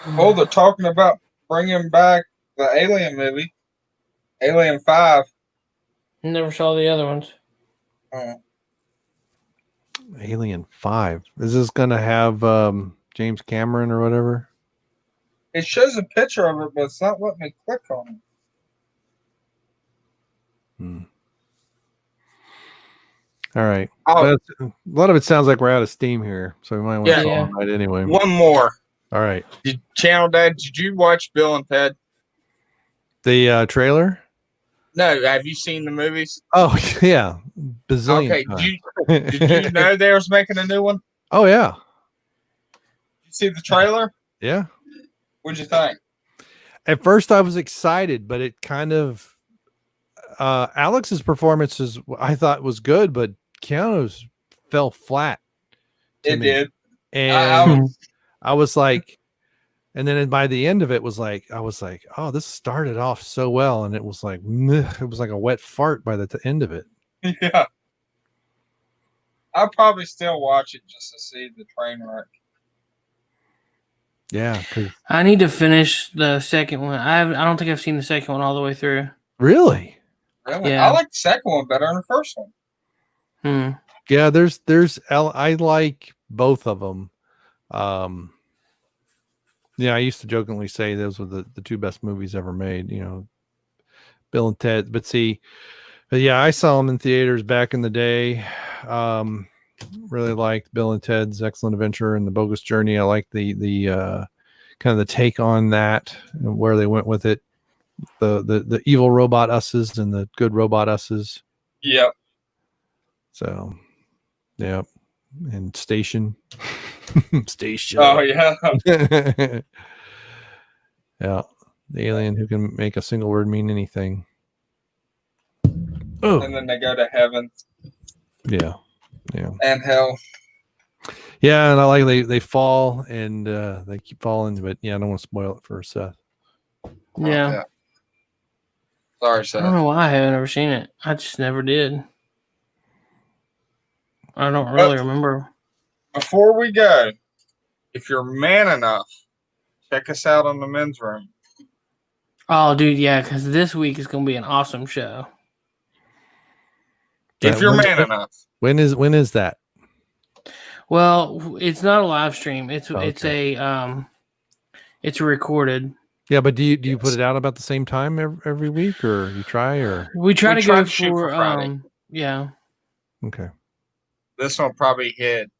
Oh, they're talking about bringing back the Alien movie, Alien 5. Never saw the other ones. Alien 5. Is this going to have James Cameron or whatever? It shows a picture of it, but it's not letting me click on it. All right. Oh, But a lot of it sounds like we're out of steam here, so we might want to Yeah. call it right anyway. one more. All right. Channel Dad, did you watch Bill and Ted? The trailer? No, have you seen the movies? Oh, yeah. Bazillion Okay, times. did you know they was making a new one? Oh, yeah. Did you see the trailer? Yeah. What'd you think? At first, I was excited, but it kind of Alex's performance I thought was good, but Keanu's fell flat. to It me. did. And I was like, and then by the end of it I was like, oh, this started off so well, and it was like, meh, it was like a wet fart by the end of it. Yeah. I'll probably still watch it just to see the train wreck. Yeah. 'Cause I need to finish the second one. I don't think I've seen the second one all the way through. really? Really? Yeah. I like the second one better than the first one. Yeah. I like both of them. Yeah, I used to jokingly say those were the two best movies ever made, Bill and Ted. But yeah, I saw them in theaters back in the day. Really liked Bill and Ted's Excellent Adventure and The Bogus Journey. I like the kind of the take on that and where they went with it. The evil robot us's and the good robot us's. Yep. So, yeah, and Station. Station. Oh yeah. Yeah, the alien who can make a single word mean anything. Oh, And then they go to heaven yeah, and hell. yeah, and I like they fall and they keep falling, but yeah, I don't want to spoil it for Seth. Yeah. Sorry, I don't Seth. know why I haven't ever seen it. I just never did. I don't really remember. Before we go, if you're man enough, check us out on the men's room. Oh, dude, yeah, because this week is going to be an awesome show. If you're man enough. When is that? Well, it's not a live stream. It's Okay. it's recorded. Yeah, but do you put it out about the same time every week, or you try, or We try We to try go to shoot for Friday. yeah. okay? This one probably hit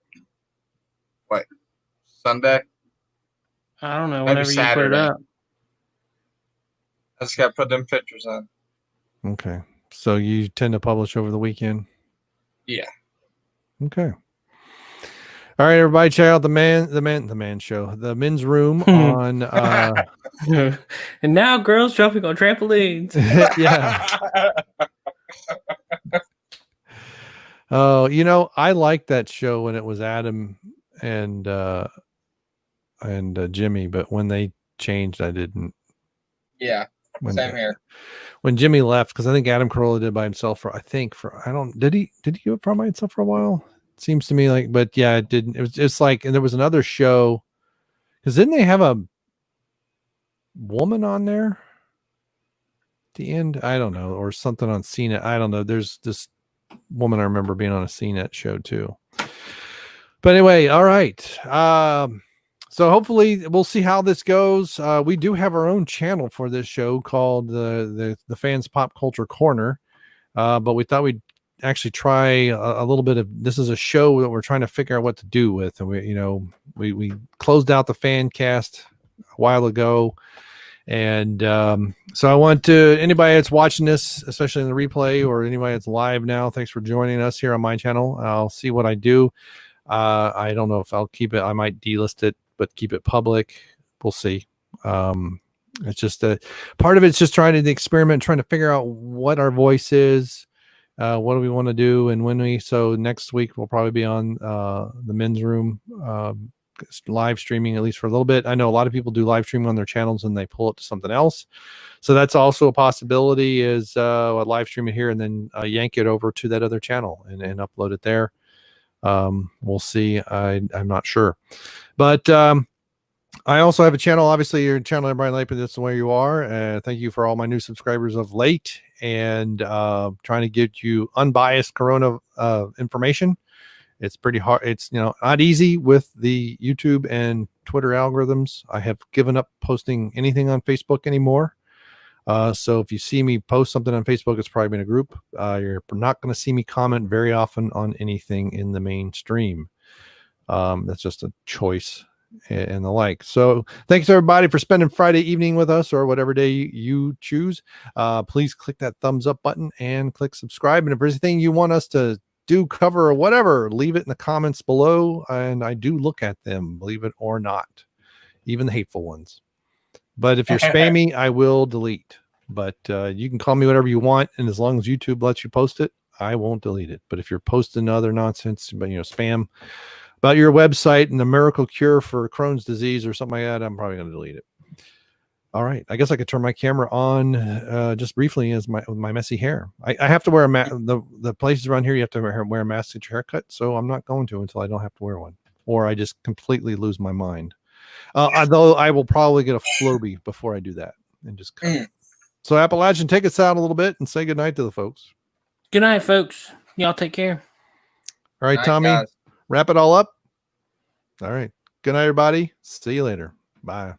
Sunday. I don't know. Maybe Whenever you put it Saturday. up. I just got to put them pictures in. Okay, so you tend to publish over the weekend. Yeah. Okay. All right, everybody, check out the man show, the men's room on. And now girls jumping on trampolines. Yeah. Oh, I liked that show when it was Adam and Jimmy, but when they changed, I didn't. Yeah, same here. When Jimmy left, because I think Adam Carolla did by himself did he do it by himself for a while? It seems to me like, but yeah, it didn't. It was just like, and there was another show, because didn't they have a woman on there at the end? I don't know, or something on CNET. I don't know. There's this woman I remember being on a CNET show too. But anyway, all right. So hopefully we'll see how this goes. We do have our own channel for this show called the Fans Pop Culture Corner. But we thought we'd actually try a little bit of, this is a show that we're trying to figure out what to do with. And we closed out the fan cast a while ago. And so I want to, anybody that's watching this, especially in the replay, or anybody that's live now, thanks for joining us here on my channel. I'll see what I do. I don't know if I'll keep it. I might delist it, but keep it public. We'll see. It's just part of it's just trying to experiment, trying to figure out what our voice is, what do we want to do, and when we. So next week we'll probably be on the men's room live streaming, at least for a little bit. I know a lot of people do live streaming on their channels and they pull it to something else, so that's also a possibility. Is live stream it here and then yank it over to that other channel and upload it there. We'll see. I'm not sure, but I also have a channel. Obviously, your channel, Brian Lapin. That's the way you are. Thank you for all my new subscribers of late, and trying to get you unbiased Corona information. It's pretty hard. It's not easy with the YouTube and Twitter algorithms. I have given up posting anything on Facebook anymore. So if you see me post something on Facebook, it's probably in a group. You're not going to see me comment very often on anything in the mainstream. That's just a choice and the like. So thanks everybody for spending Friday evening with us, or whatever day you choose. Please click that thumbs up button and click subscribe. And if there's anything you want us to do, cover, or whatever, leave it in the comments below. And I do look at them, believe it or not, even the hateful ones. But if you're spammy, I will delete. But you can call me whatever you want, and as long as YouTube lets you post it, I won't delete it. But if you're posting other nonsense, but spam about your website and the miracle cure for Crohn's disease or something like that, I'm probably going to delete it. All right, I guess I could turn my camera on just briefly with my messy hair. I have to wear a mask. The places around here you have to wear a mask at your haircut, so I'm not going to until I don't have to wear one, or I just completely lose my mind. Although I will probably get a Flowbee before I do that and just cut it. So Appalachian, take us out a little bit and say goodnight to the folks. Good night, folks. Y'all take care. All right, Night, Tommy, guys. wrap it all up. All right. Good night, everybody. See you later. Bye.